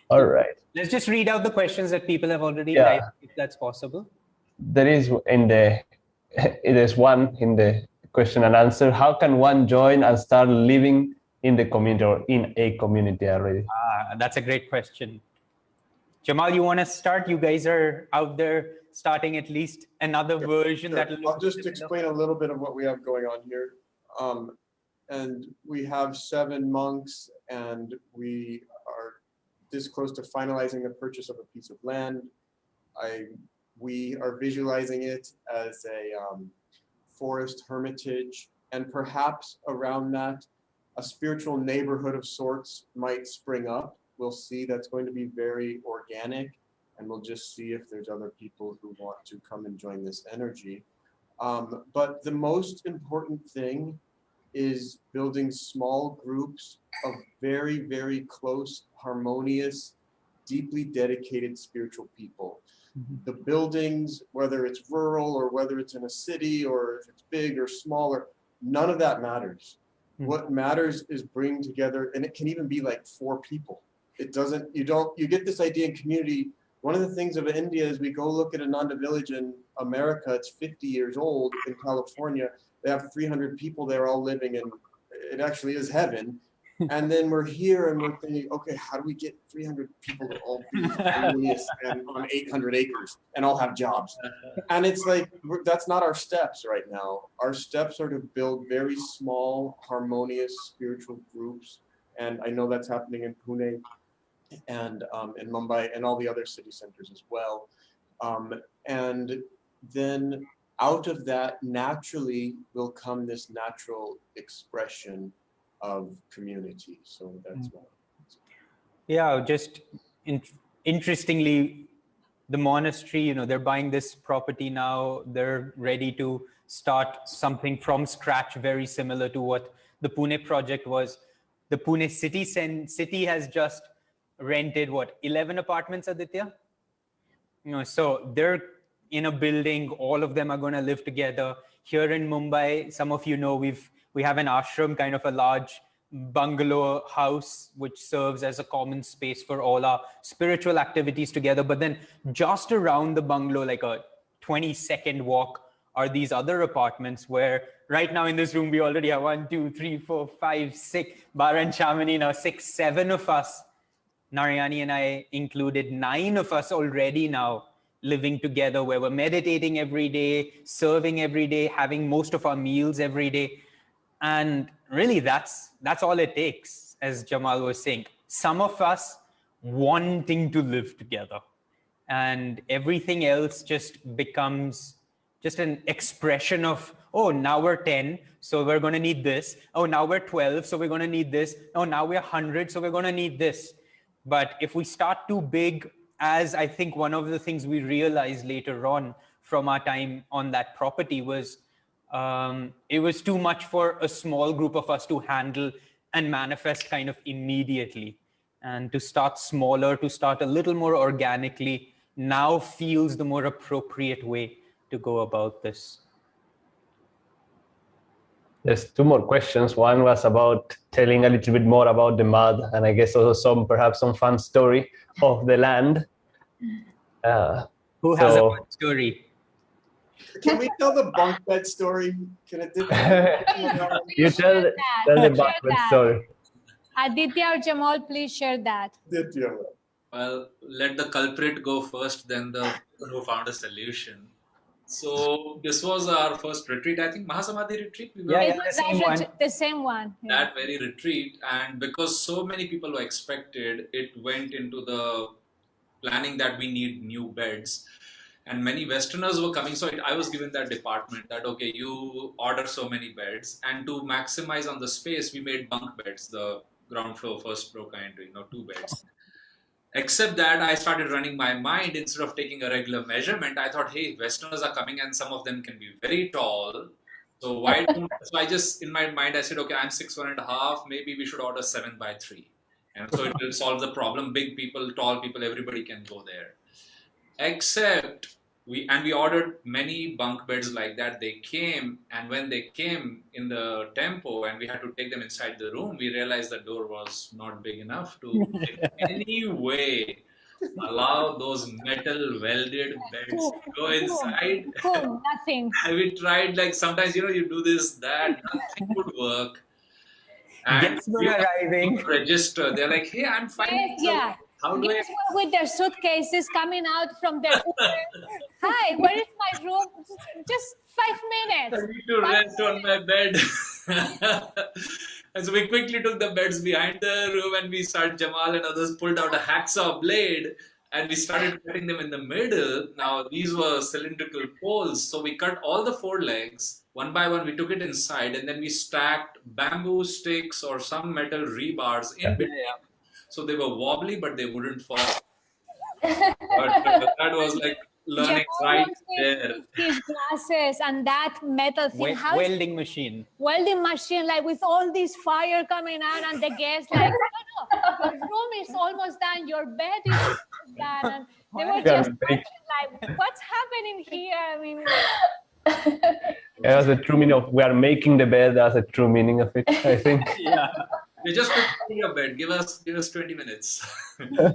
all right. Let's just read out the questions that people have already Yeah. typed, if that's possible. There is it is one in the question and answer. How can one join and start living in the community or in a community already? That's a great question. Jamal, you want to start? You guys are out there starting at least another version Sure. that will I'll just explain a little bit of what we have going on here. And we have 7 monks, and we are this close to finalizing the purchase of a piece of land. We are visualizing it as a forest hermitage, and perhaps around that, a spiritual neighborhood of sorts might spring up. We'll see. That's going to be very organic, and we'll just see if there's other people who want to come and join this energy. But the most important thing is building small groups of very, very close, harmonious, deeply dedicated spiritual people. The buildings, whether it's rural or whether it's in a city or if it's big or smaller, none of that matters. What matters is bringing together, and it can even be like 4 people. It doesn't, you get this idea in community. One of the things of India is we go look at Ananda Village in America, it's 50 years old. In California, they have 300 people there all living, and it actually is heaven. And then we're here and we're thinking, okay, how do we get 300 people to all be harmonious and on 800 acres and all have jobs? And it's like, that's not our steps right now. Our steps are to build very small, harmonious spiritual groups. And I know that's happening in Pune and in Mumbai and all the other city centers as well. And then out of that naturally will come this natural expression of community. So that's why. Yeah, just interestingly, the monastery, they're buying this property now. They're ready to start something from scratch, very similar to what the Pune project was the Pune city has just rented what, 11 apartments, Aditya? So they're in a building, all of them are going to live together. Here in Mumbai, some of you know, we have an ashram, kind of a large bungalow house, which serves as a common space for all our spiritual activities together. But then just around the bungalow, like a 20-second walk, are these other apartments where right now in this room, we already have 1, 2, 3, 4, 5, 6, Bara and Shamini, now 6, 7 of us. Narayani and I included 9 of us already now living together, where we're meditating every day, serving every day, having most of our meals every day. And really, that's all it takes, as Jamal was saying. Some of us wanting to live together, and everything else just becomes just an expression of, oh, now we're 10, so we're going to need this. Oh, now we're 12, so we're going to need this. Oh, now we're 100, so we're going to need this. But if we start too big, as I think one of the things we realized later on from our time on that property was, it was too much for a small group of us to handle and manifest kind of immediately. And to start smaller, to start a little more organically, now feels the more appropriate way to go about this. There's 2 more questions. One was about telling a little bit more about the mud, and I guess also perhaps some fun story of the land. Who has a fun story? Can we tell the bunk bed story? Can it? You tell the bunk bed story. Aditya or Jamal, please share that. Aditya. Well, let the culprit go first, then the person who found a solution. So this was our first retreat, I think Mahasamadhi retreat. The same one. Yeah. That very retreat, and because so many people were expected, it went into the planning that we need new beds. And many Westerners were coming, so I was given that department that, okay, you order so many beds, and to maximize on the space, we made bunk beds, the ground floor, first floor kind, 2 beds. Except that I started running my mind, instead of taking a regular measurement, I thought, hey, Westerners are coming and some of them can be very tall. So why don't, so I just, in my mind, I said, okay, I'm 6'1.5", maybe we should order 7x3. And so it will solve the problem. Big people, tall people, everybody can go there. Except we ordered many bunk beds like that. They came, and when they came in the tempo and we had to take them inside the room, we realized the door was not big enough to in any way allow those metal welded beds to go inside. Nothing. And we tried, like, sometimes, you do this, that, nothing would work. And guests were arriving. Register. They're like, hey, I'm fine. Yeah. How do Guests were with their suitcases coming out from their Uber. Hi, where is my room? Just 5 minutes. I need to rest on my bed. And so we quickly took the beds behind the room, and we started, Jamal and others pulled out a hacksaw blade, and we started cutting them in the middle. Now, these were cylindrical poles. So we cut all the 4 legs. One by one, we took it inside, and then we stacked bamboo sticks or some metal rebars in between. So they were wobbly, but they wouldn't fall. But that was like learning right there. His glasses and that metal thing. Welding machine. Welding machine, like with all this fire coming out, and the guests like, no, your room is almost done, your bed is done. And they were just like, what's happening here? I mean, that's the true meaning of we are making the bed. That's the true meaning of it, I think. Yeah. We just put your bed. Give us 20 minutes. We'll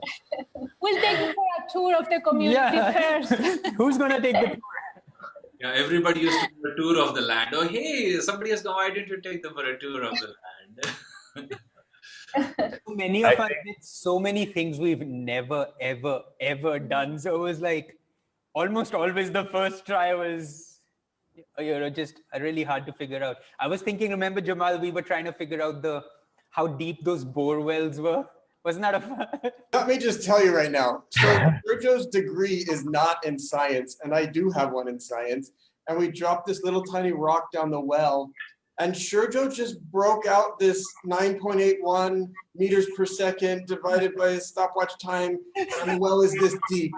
take you for a tour of the community first. Who's going to take the tour? Yeah, everybody used to do a tour of the land. Oh, hey, somebody has gone. Why didn't you take them for a tour of the land? Many of us did so many things we've never, ever, ever done. So it was like almost always the first try was, just really hard to figure out. I was thinking, remember, Jamal, we were trying to figure out how deep those bore wells were. Wasn't that a fun? Let me just tell you right now. So Sergio's degree is not in science, and I do have one in science. And we dropped this little tiny rock down the well, and Sergio just broke out this 9.81 meters per second divided by his stopwatch time, and the well is this deep.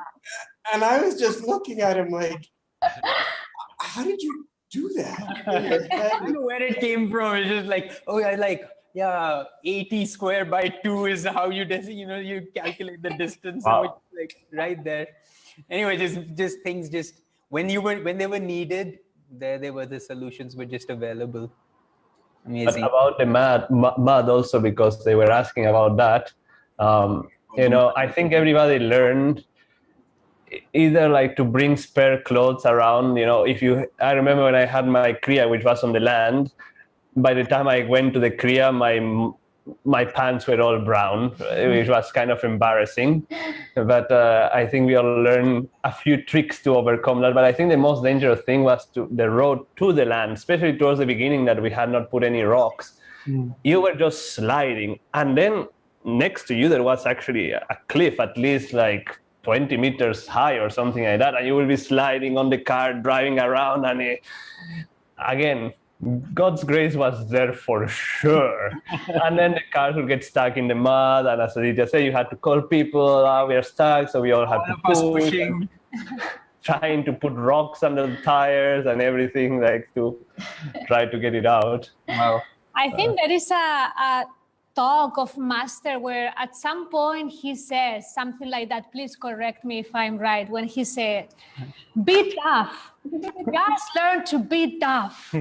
And I was just looking at him like, how did you do that? I don't know where it came from. It's just like, oh, I like, yeah, 80 square by 2 is how you you calculate the distance. Wow. And it's like right there. Anyway, just things just when they were needed, there were the solutions were just available. But Amazing. about the mud also, because they were asking about that, I think everybody learned either like to bring spare clothes around. I remember when I had my kriya, which was on the land, by the time I went to the kriya, my pants were all brown, which was kind of embarrassing. But I think we all learned a few tricks to overcome that. But I think the most dangerous thing was the road to the land, especially towards the beginning that we had not put any rocks. You were just sliding. And then next to you, there was actually a cliff, at least like 20 meters high or something like that. And you will be sliding on the car, driving around. And again, God's grace was there for sure. And then the cars would get stuck in the mud. And as Aditya said, you had to call people, we are stuck. So we all had to push, pushing. trying to put rocks under the tires and everything, like to try to get it out. Wow. I think there is a talk of Master where at some point he says something like that. Please correct me if I'm right. When he said, be tough. Just learn to be tough.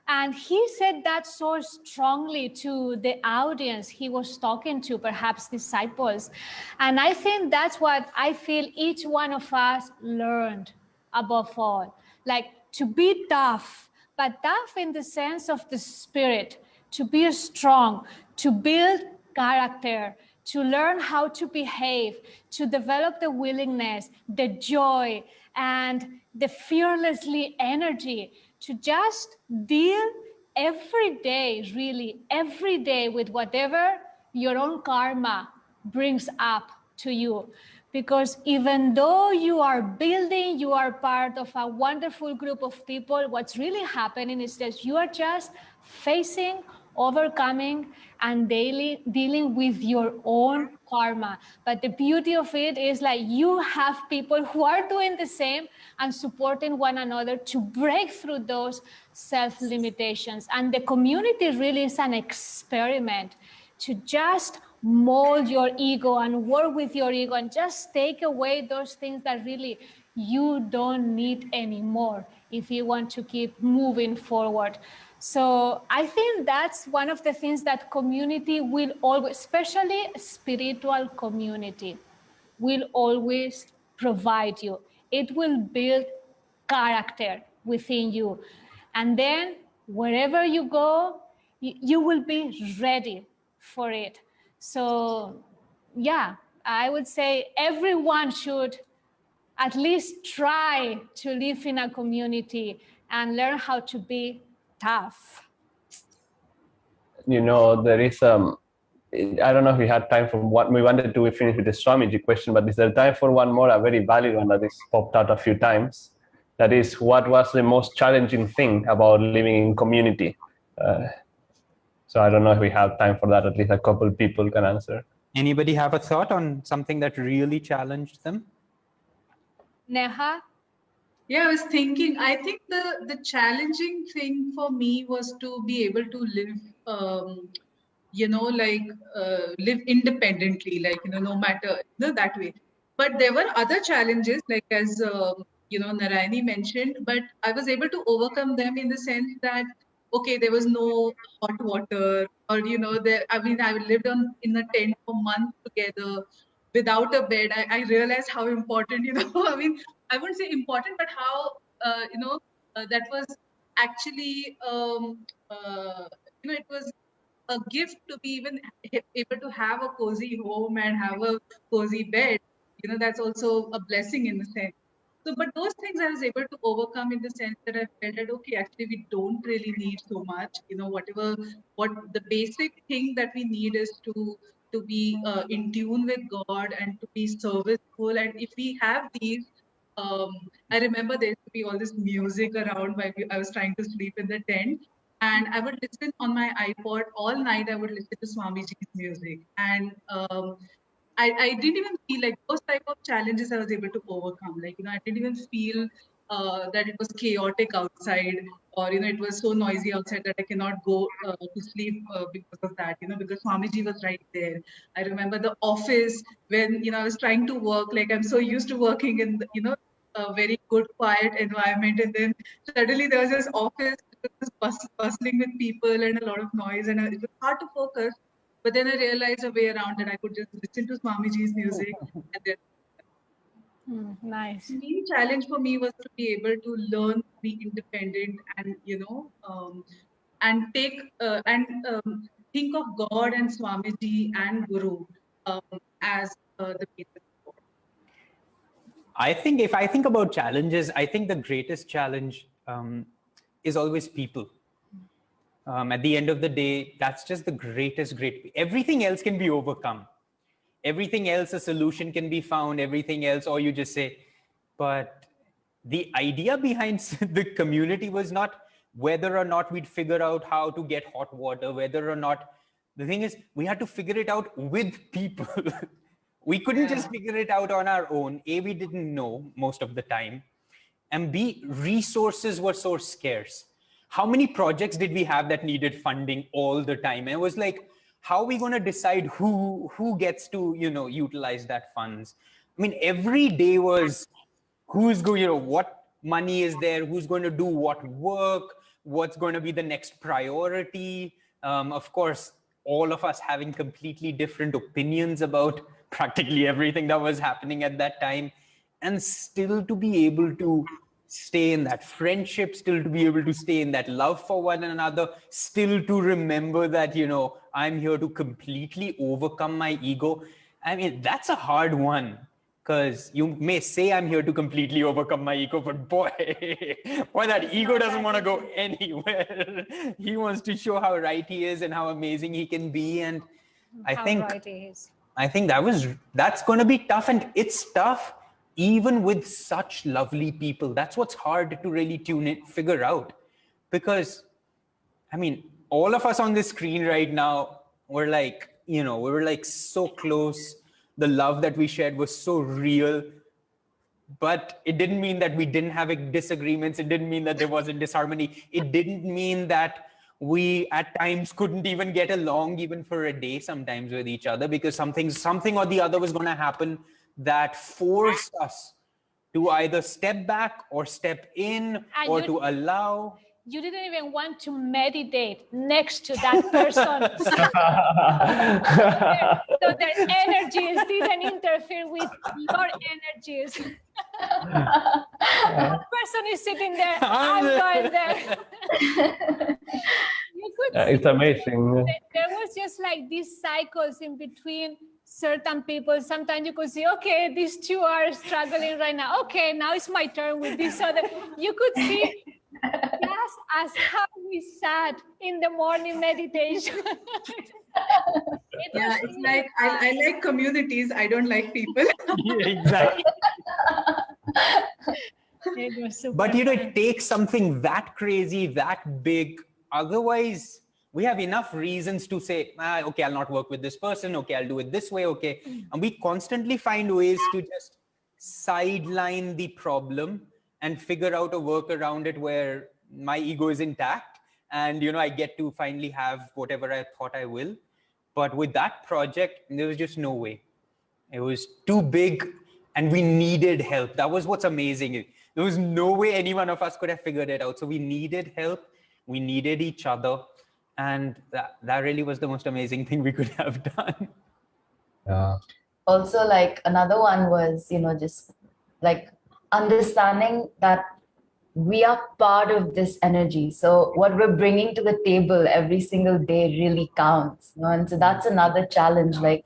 And he said that so strongly to the audience he was talking to, perhaps disciples. And I think that's what I feel each one of us learned above all. Like to be tough, but tough in the sense of the spirit, to be strong, to build character, to learn how to behave, to develop the willingness, the joy, and the fearlessly energy to just deal every day, really every day, with whatever your own karma brings up to you. Because even though you are building, you are part of a wonderful group of people, what's really happening is that you are just facing, overcoming, and daily dealing with your own karma. But the beauty of it is like you have people who are doing the same and supporting one another to break through those self-limitations. And the community really is an experiment to just mold your ego and work with your ego and just take away those things that really you don't need anymore if you want to keep moving forward. So I think that's one of the things that community will always, especially spiritual community, will always provide you. It will build character within you. And then wherever you go, you will be ready for it. So yeah, I would say everyone should at least try to live in a community and learn how to be tough. There is I don't know if we had time for what we wanted to finish with the Swamiji question, but is there time for one more, a very valid one that is popped out a few times? That is, what was the most challenging thing about living in community? So I don't know if we have time for that. At least a couple people can answer. Anybody have a thought on something that really challenged them? Neha? Yeah, I was thinking, I think the challenging thing for me was to be able to live, live independently, no matter, that way. But there were other challenges, like as, Narayani mentioned, but I was able to overcome them in the sense that, okay, there was no hot water or, I lived in a tent for months together without a bed. I realized how important, I wouldn't say important, but how, that was actually, it was a gift to be even able to have a cozy home and have a cozy bed. That's also a blessing in a sense. So, but those things I was able to overcome in the sense that I felt that, okay, actually we don't really need so much, what the basic thing that we need is to be in tune with God and to be serviceful. And if we have these, I remember there used to be all this music around while I was trying to sleep in the tent. And I would listen on my iPod all night. I would listen to Swamiji's music. And I didn't even feel like those type of challenges I was able to overcome. I didn't even feel that it was chaotic outside. or it was so noisy outside that I cannot go to sleep because of that, because Swamiji was right there. I remember the office when I was trying to work, like I'm so used to working in a very good quiet environment, and then suddenly there was this office that was bustling with people and a lot of noise, and it was hard to focus. But then I realized a way around that I could just listen to Swamiji's music. And then nice. the main challenge for me was to be able to learn to be independent and and take think of God and Swamiji and Guru as the basis. I think if I think about challenges, I think the greatest challenge is always people. At the end of the day, that's just the greatest. Everything else can be overcome. Everything else, a solution can be found. Everything else, or you just say, but the idea behind the community was not whether or not we'd figure out how to get hot water, whether or not, the thing is, we had to figure it out with people. We couldn't just figure it out on our own. A, we didn't know most of the time. And B, resources were so scarce. How many projects did we have that needed funding all the time? And it was like, how are we going to decide who gets to, utilize that funds? I mean, every day was who's going, what money is there? Who's going to do what work? What's going to be the next priority? Of course, all of us having completely different opinions about practically everything that was happening at that time, and still to be able to stay in that friendship, still to be able to stay in that love for one another, still to remember that, I'm here to completely overcome my ego. I mean, that's a hard one, because you may say I'm here to completely overcome my ego, but boy, that ego doesn't want to go anywhere. He wants to show how right he is and how amazing he can be. And I think that's going to be tough, and it's tough even with such lovely people. That's what's hard to really figure out, because I mean, all of us on this screen right now, we're like, we were like so close. The love that we shared was so real, but it didn't mean that we didn't have disagreements. It didn't mean that there wasn't disharmony. It didn't mean that we at times couldn't even get along even for a day sometimes with each other, because something or the other was going to happen that forced us to either step back or step in, or to allow. You didn't even want to meditate next to that person. So their energies didn't interfere with your energies. That person is sitting there, I'm going there. It's amazing. There was just like these cycles in between certain people. Sometimes you could see, okay, these two are struggling right now. Okay, now it's my turn with this other. You could see just as how we sat in the morning meditation. It's like I like communities. I don't like people. Yeah, exactly. It was super But fun. it takes something that crazy, that big. Otherwise, we have enough reasons to say, okay, I'll not work with this person. Okay, I'll do it this way. Okay. And we constantly find ways to just sideline the problem and figure out a work around it where my ego is intact. And, I get to finally have whatever I thought I will. But with that project, there was just no way. It was too big and we needed help. That was what's amazing. There was no way any one of us could have figured it out. So we needed help. We needed each other. And that really was the most amazing thing we could have done. Yeah. Also, like another one was, just like understanding that we are part of this energy. So what we're bringing to the table every single day really counts. And so that's another challenge, like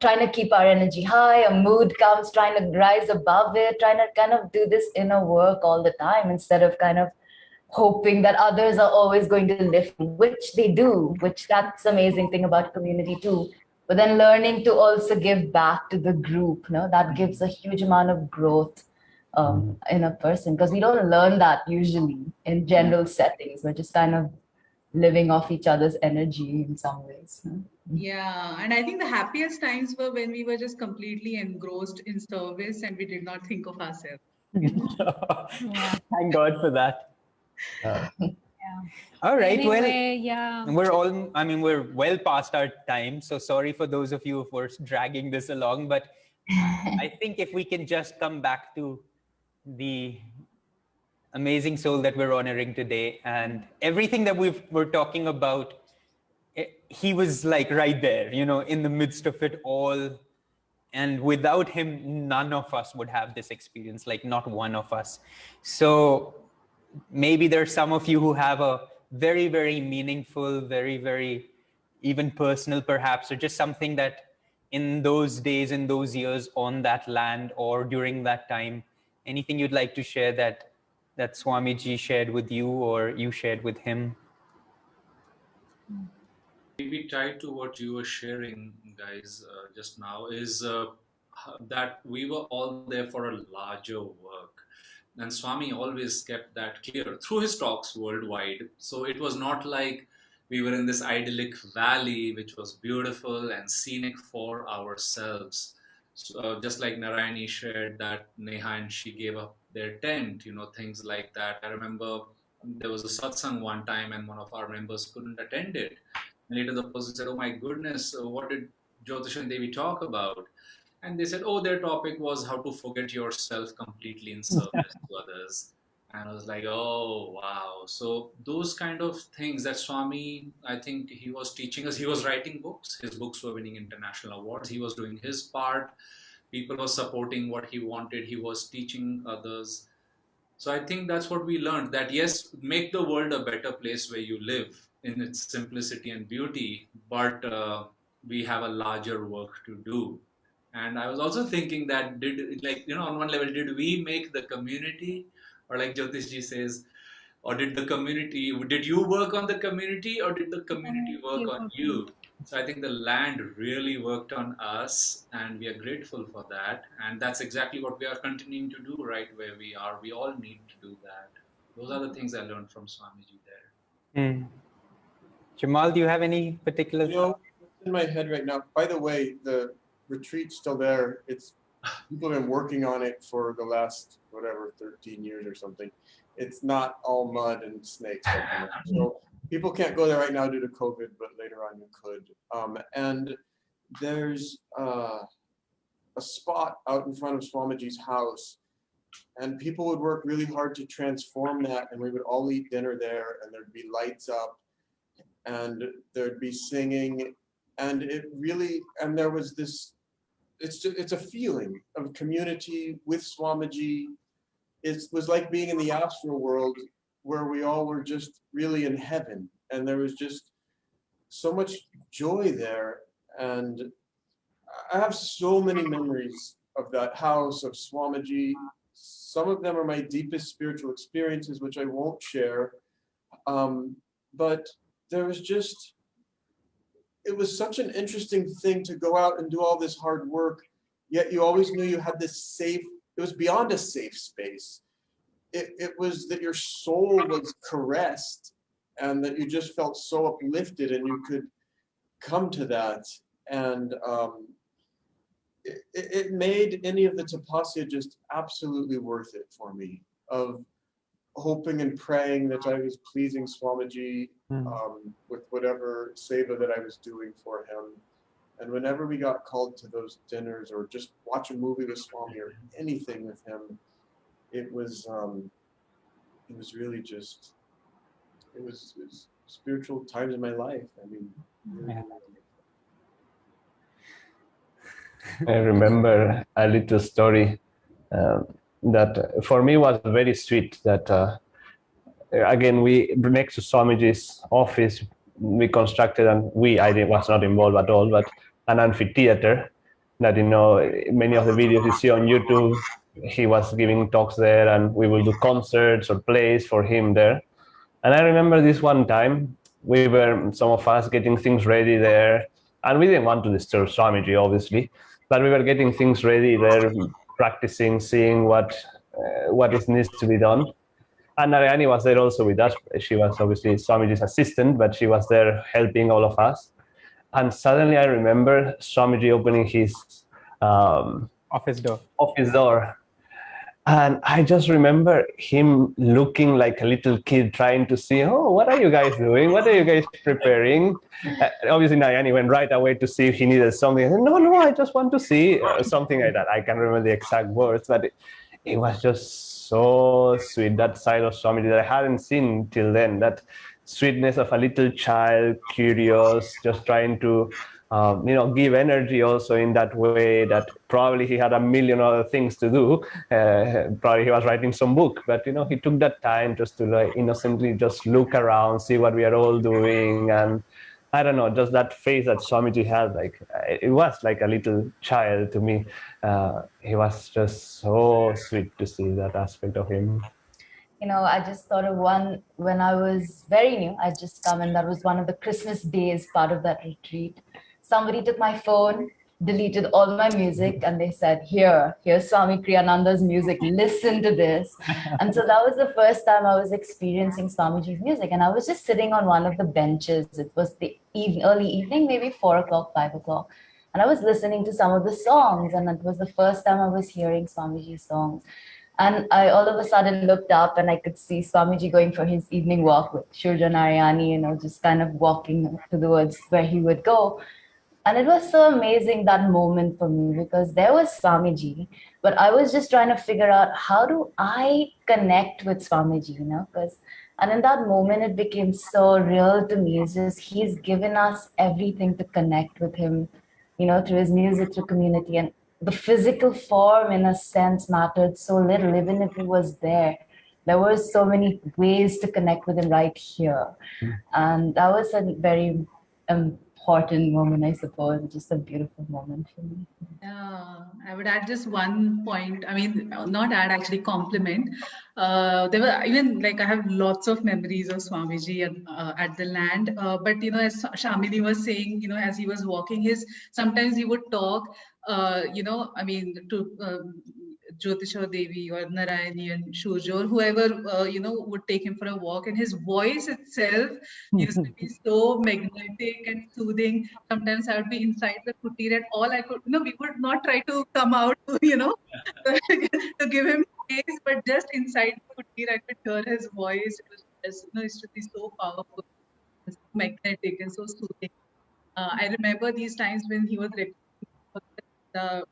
trying to keep our energy high, a mood comes, trying to rise above it, trying to kind of do this inner work all the time instead of kind of hoping that others are always going to lift, which they do, which that's the amazing thing about community too. But then learning to also give back to the group, that gives a huge amount of growth in a person, because we don't learn that usually in general settings. We're just kind of living off each other's energy in some ways. Yeah, and I think the happiest times were when we were just completely engrossed in service and we did not think of ourselves. Thank God for that. All right. Anyway, yeah. We're well past our time. So sorry for those of you for dragging this along. But I think if we can just come back to the amazing soul that we're honoring today and everything that we're talking about, he was like right there, in the midst of it all. And without him, none of us would have this experience, like not one of us. So maybe there's some of you who have a very, very meaningful, very, very even personal perhaps, or just something that in those days, in those years on that land or during that time, anything you'd like to share that Swamiji shared with you or you shared with him? Maybe tied to what you were sharing, guys, just now is that we were all there for a larger work. And Swami always kept that clear through his talks worldwide. So it was not like we were in this idyllic valley, which was beautiful and scenic for ourselves. So, just like Narayani shared that Neha and she gave up their tent, things like that. I remember there was a satsang one time and one of our members couldn't attend it. And later the person said, "Oh my goodness, what did Jyotish and Devi talk about?" And they said, "Oh, their topic was how to forget yourself completely in service to others." And I was like, "Oh, wow." So those kind of things that Swami, I think he was teaching us. He was writing books. His books were winning international awards. He was doing his part. People were supporting what he wanted. He was teaching others. So I think that's what we learned, that yes, make the world a better place where you live in its simplicity and beauty, but we have a larger work to do. And I was also thinking that on one level, did we make the community, or like Jyotishji says, or did you work on the community, or did the community work on you? So I think the land really worked on us, and we are grateful for that. And that's exactly what we are continuing to do right where we are. We all need to do that. Those are the things I learned from Swamiji there. Jamal, do you have any particular thoughts? In my head right now, by the way, the retreat's still there. People have been working on it for the last, 13 years or something. It's not all mud and snakes. So people can't go there right now due to COVID, but later on you could. And there's a spot out in front of Swamiji's house, and people would work really hard to transform that, and we would all eat dinner there, and there'd be lights up, and there'd be singing, and there was this, it's a feeling of community with Swamiji. It was like being in the astral world where we all were just really in heaven, and there was just so much joy there. And I have so many memories of that house, of Swamiji. Some of them are my deepest spiritual experiences, which I won't share. But there was it was such an interesting thing to go out and do all this hard work, yet you always knew you had this safe, it was beyond a safe space. It was that your soul was caressed and that you just felt so uplifted and you could come to that. And it made any of the tapasya just absolutely worth it for me, of hoping and praying that I was pleasing Swamiji with whatever seva that I was doing for him. And whenever we got called to those dinners or just watch a movie with Swami or anything with him, it was really just, it was spiritual times in my life. I mean, really. I remember a little story that for me was very sweet. That again, we next to Swamiji's office, we constructed, and I was not involved at all, but an amphitheater that, many of the videos you see on YouTube, he was giving talks there, and we will do concerts or plays for him there. And I remember this one time, some of us getting things ready there, and we didn't want to disturb Swamiji, obviously, but we were getting things ready there, practicing, seeing what needs to be done. And Narayani was there also with us. She was obviously Swamiji's assistant, but she was there helping all of us. And suddenly I remember Swamiji opening his office door. And I just remember him looking like a little kid trying to see, oh, what are you guys doing? What are you guys preparing? Obviously, Narayani went right away to see if he needed something. I said, no, I just want to see something like that. I can't remember the exact words, but it was just so sweet, that side of Swamiji that I hadn't seen till then, that sweetness of a little child, curious, just trying to give energy also in that way, that probably he had a million other things to do. Probably he was writing some book, but he took that time just to like innocently just look around, see what we are all doing. And I don't know, just that face that Swamiji had, like it was like a little child to me. He was just so sweet to see that aspect of him. I just thought of one when I was very new. I just come, and that was one of the Christmas days, part of that retreat. Somebody took my phone, deleted all my music, and they said, here's Swami Kriyananda's music. Listen to this. And so that was the first time I was experiencing Swamiji's music. And I was just sitting on one of the benches. It was the early evening, maybe 4 o'clock, 5 o'clock. And I was listening to some of the songs. And it was the first time I was hearing Swamiji's songs. And I all of a sudden looked up and I could see Swamiji going for his evening walk with Shurja Narayani, just kind of walking towards where he would go. And it was so amazing, that moment for me, because there was Swamiji, but I was just trying to figure out, how do I connect with Swamiji, and in that moment, it became so real to me. It's just, he's given us everything to connect with him, through his music, through community. And the physical form, in a sense, mattered so little. Even if he was there were so many ways to connect with him right here. And that was a very important moment, I suppose. Just a beautiful moment for me. Yeah, I would add just one point. I mean, not add, actually compliment. There were even like I have lots of memories of Swamiji at the land. But as Shamini was saying, as he was walking, sometimes he would talk. I mean, to Jyotisha Devi or Narayani and Shurja or whoever would take him for a walk, and his voice itself used to be so magnetic and soothing. Sometimes I would be inside the kutir, and all I could, we would not try to come out to, to give him space, but just inside the kutir, I could hear his voice. It used to be so powerful, so magnetic, and so soothing. I remember these times when he was the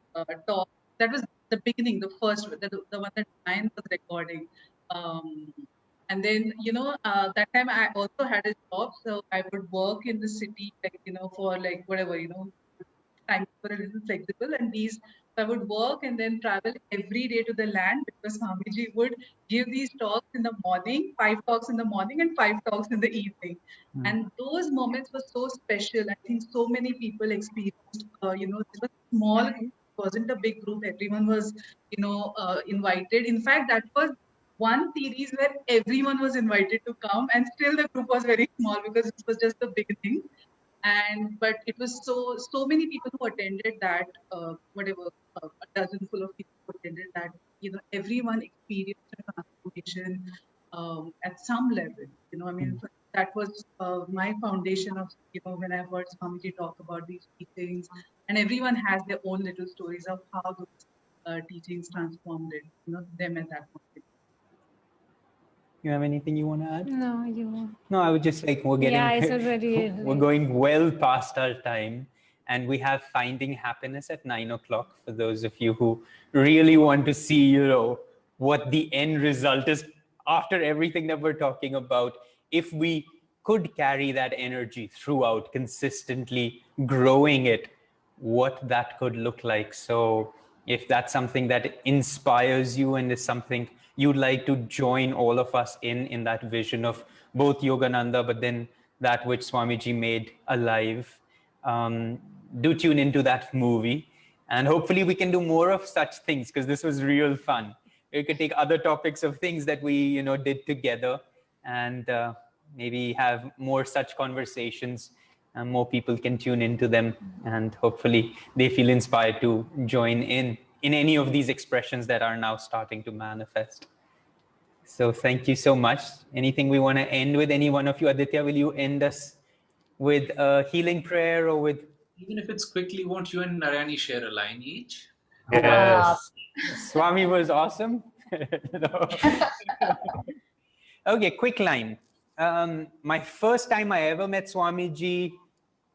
talk. That was the beginning, the first, the one that Ryan was recording. And then, that time I also had a job, so I would work in the city, like, for like whatever, time were a little flexible, and I would work and then travel every day to the land, because Swamiji would give these talks in the morning, 5 talks in the morning and 5 talks in the evening. And those moments were so special. I think so many people experienced, it was small group, it wasn't a big group. Everyone was, invited. In fact, that was one series where everyone was invited to come, and still the group was very small because it was just the beginning. But it was so many people who attended that, a dozen full of people who attended that. Everyone experienced a transformation at some level. I mean, that was my foundation of when I heard Swamiji talk about these teachings, and everyone has their own little stories of how those teachings transformed them at that point. You have anything you want to add? No, you. No, I would just like, we're getting, Yeah, it's already. we're going well past our time, and we have Finding Happiness at 9 o'clock for those of you who really want to see, what the end result is after everything that we're talking about. If we could carry that energy throughout, consistently growing it, what that could look like. So if that's something that inspires you and is something you'd like to join all of us in that vision of both Yogananda, but then that which Swamiji made alive, do tune into that movie. And hopefully we can do more of such things, because this was real fun. We could take other topics of things that we did together, and maybe have more such conversations, and more people can tune into them, and hopefully they feel inspired to join in any of these expressions that are now starting to manifest. So thank you so much. Anything we want to end with? Any one of you? Aditya, will you end us with a healing prayer, or with... Even if it's quickly, won't you and Narayani share a line each? Yes. Swami was awesome. No. Okay, quick line. My first time I ever met Swamiji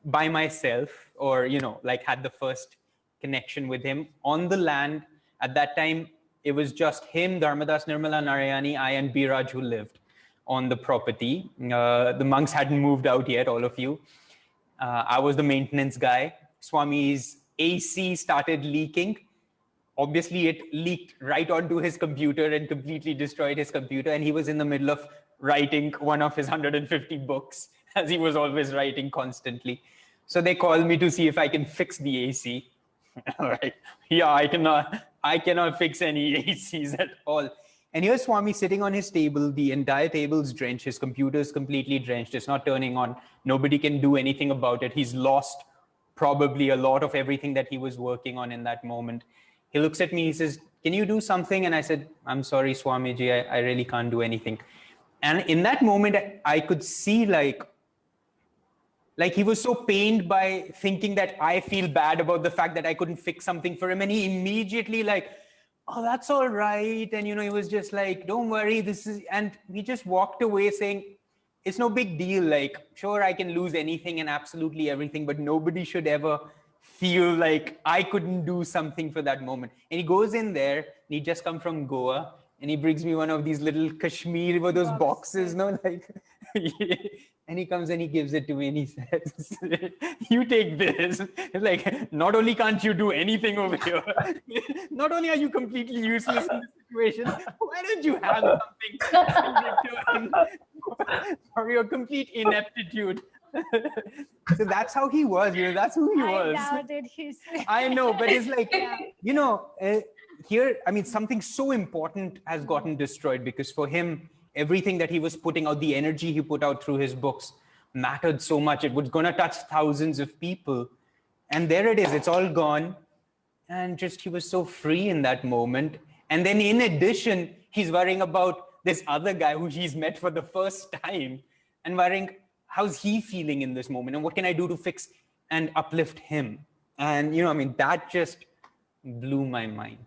by myself, or, like had the first connection with him on the land. At that time, it was just him, Dharmadas, Nirmala, Narayani, I, and Biraj who lived on the property. The monks hadn't moved out yet, all of you. I was the maintenance guy. Swami's AC started leaking. Obviously, it leaked right onto his computer and completely destroyed his computer. And he was in the middle of writing one of his 150 books, as he was always writing constantly. So they called me to see if I can fix the AC. All right. Yeah, I cannot fix any ACs at all. And here's Swami sitting on his table. The entire table's drenched. His computer's completely drenched. It's not turning on. Nobody can do anything about it. He's lost probably a lot of everything that he was working on in that moment. He looks at me, he says, can you do something? And I said, I'm sorry, Swamiji, I really can't do anything. And in that moment, I could see like he was so pained by thinking that I feel bad about the fact that I couldn't fix something for him. And he immediately like, oh, that's all right. And, he was just like, don't worry, and he just walked away saying, it's no big deal. Like, sure, I can lose anything and absolutely everything, but nobody should ever feel like I couldn't do something for that moment. And he goes in there, and he just come from Goa, and he brings me one of these little Kashmir, with those boxes, like, and he comes and he gives it to me and he says, you take this. Like, not only can't you do anything over here, not only are you completely useless in this situation, why don't you have something in return for your complete ineptitude? So that's how he was, that's who he was. I doubted his. I know, but it's like, here, I mean, something so important has gotten destroyed, because for him, everything that he was putting out, the energy he put out through his books mattered so much. It was going to touch thousands of people. And there it is, it's all gone. And just, he was so free in that moment. And then in addition, he's worrying about this other guy who he's met for the first time, and worrying, how's he feeling in this moment? And what can I do to fix and uplift him? And, that just blew my mind.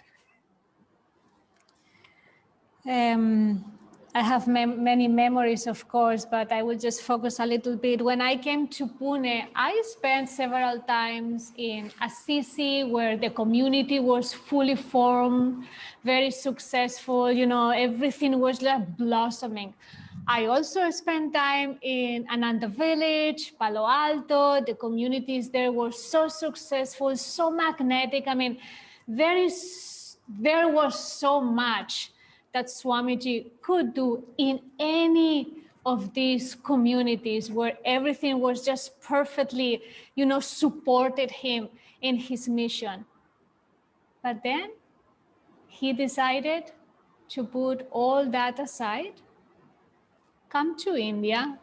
I have many memories, of course, but I will just focus a little bit. When I came to Pune, I spent several times in Assisi, where the community was fully formed, very successful, everything was like blossoming. I also spent time in Ananda Village, Palo Alto. The communities there were so successful, so magnetic. I mean, there was so much that Swamiji could do in any of these communities, where everything was just perfectly, supported him in his mission. But then he decided to put all that aside, come to India,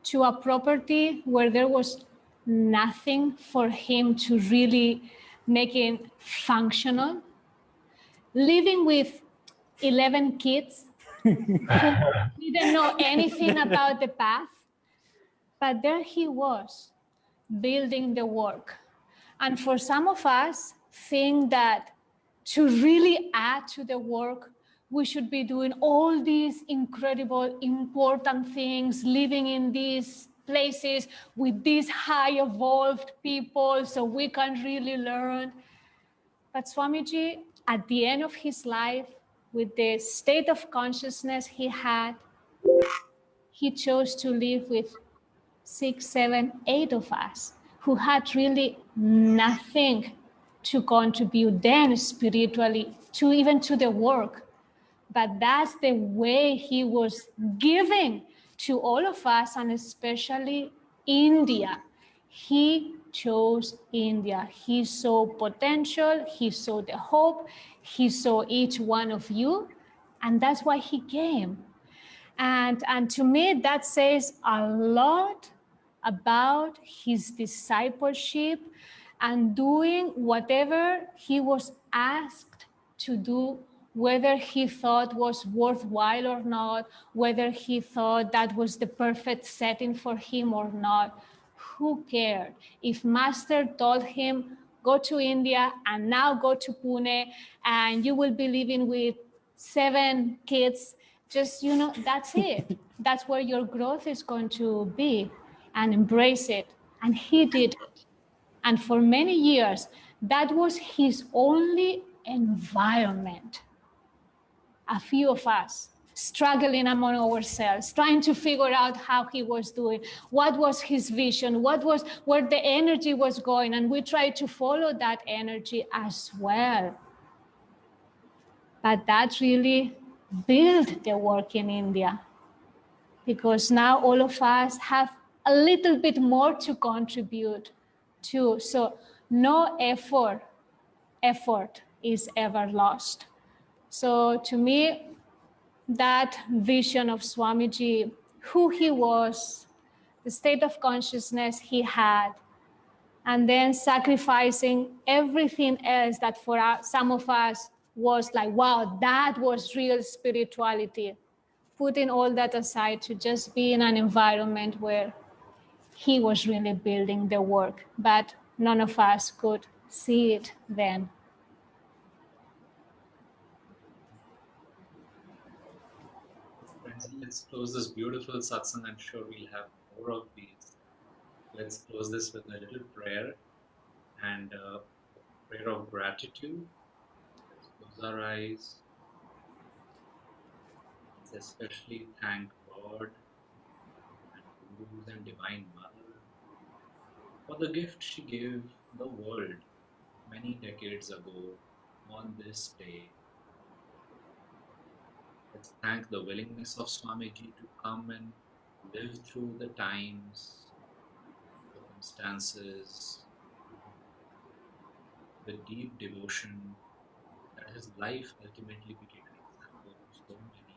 to a property where there was nothing for him to really make it functional, living with 11 kids who didn't know anything about the path, but there he was, building the work. And for some of us, think that to really add to the work, we should be doing all these incredible, important things, living in these places with these high evolved people so we can really learn. But Swamiji, at the end of his life, with the state of consciousness he had, he chose to live with 6, 7, 8 of us who had really nothing to contribute then spiritually to even to the work. But that's the way he was giving to all of us, and especially India. He chose India. He saw potential, he saw the hope, he saw each one of you, and that's why he came. And to me, that says a lot about his discipleship and doing whatever he was asked to do, whether he thought was worthwhile or not, whether he thought that was the perfect setting for him or not. Who cared? If Master told him, go to India and now go to Pune and you will be living with 7 kids, just, that's it. That's where your growth is going to be, and embrace it. And he did it. And for many years, that was his only environment. A few of us struggling among ourselves, trying to figure out how he was doing, what was his vision, where the energy was going, and we tried to follow that energy as well. But that really built the work in India, because now all of us have a little bit more to contribute to. So no effort is ever lost. So to me, that vision of Swamiji, who he was, the state of consciousness he had, and then sacrificing everything else that for some of us was like, wow, that was real spirituality. Putting all that aside to just be in an environment where he was really building the work, but none of us could see it then. Friends, let's close this beautiful satsang. I'm sure we'll have more of these. Let's close this with a little prayer and a prayer of gratitude. Let's close our eyes. Let's especially thank God and Gurus and Divine Mother for the gift she gave the world many decades ago on this day. Let's thank the willingness of Swamiji to come and live through the times, circumstances, with deep devotion, that his life ultimately became an example to so many,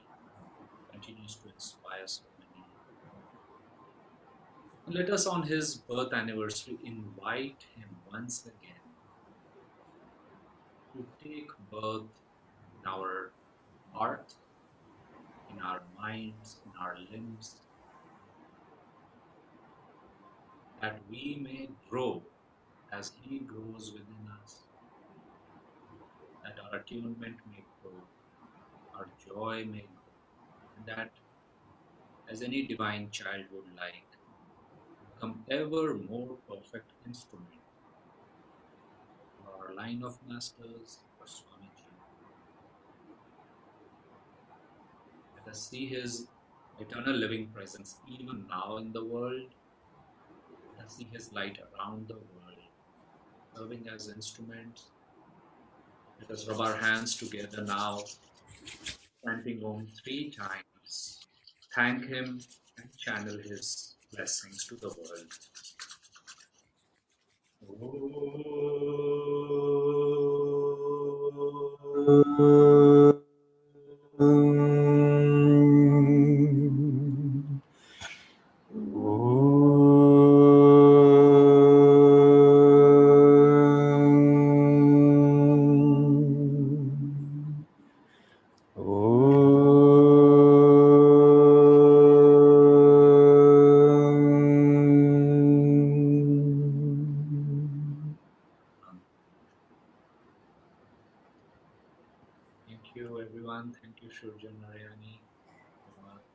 continues to inspire so many. And let us on his birth anniversary invite him once again to take birth in our heart, in our minds, in our limbs, that we may grow as he grows within us, that our attunement may grow, our joy may grow, and that, as any divine child would like, become ever more perfect instrument for our line of masters, for Swamiji. Let us see his eternal living presence even now in the world. Let us see his light around the world, serving as instruments. Let us rub our hands together now, chanting Om 3 times. Thank him and channel his blessings to the world. Thank you, everyone. Thank you, Shurjan Narayani.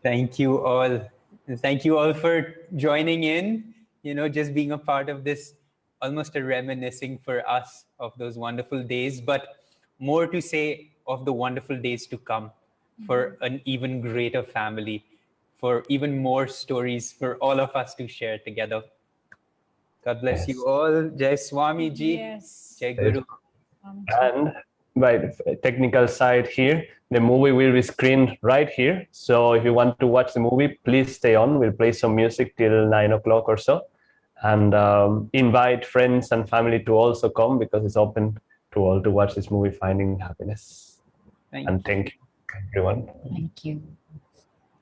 Thank you all. Thank you all for joining in, just being a part of this, almost a reminiscing for us of those wonderful days, but more to say of the wonderful days to come, for an even greater family, for even more stories for all of us to share together. God bless you all. Jai Swami Ji. Yes. Jai Guru. And by the technical side here, the movie will be screened right here. So if you want to watch the movie, please stay on. We'll play some music till 9 o'clock or so. And invite friends and family to also come, because it's open to all to watch this movie, Finding Happiness. Thank and thank you, everyone. Thank you.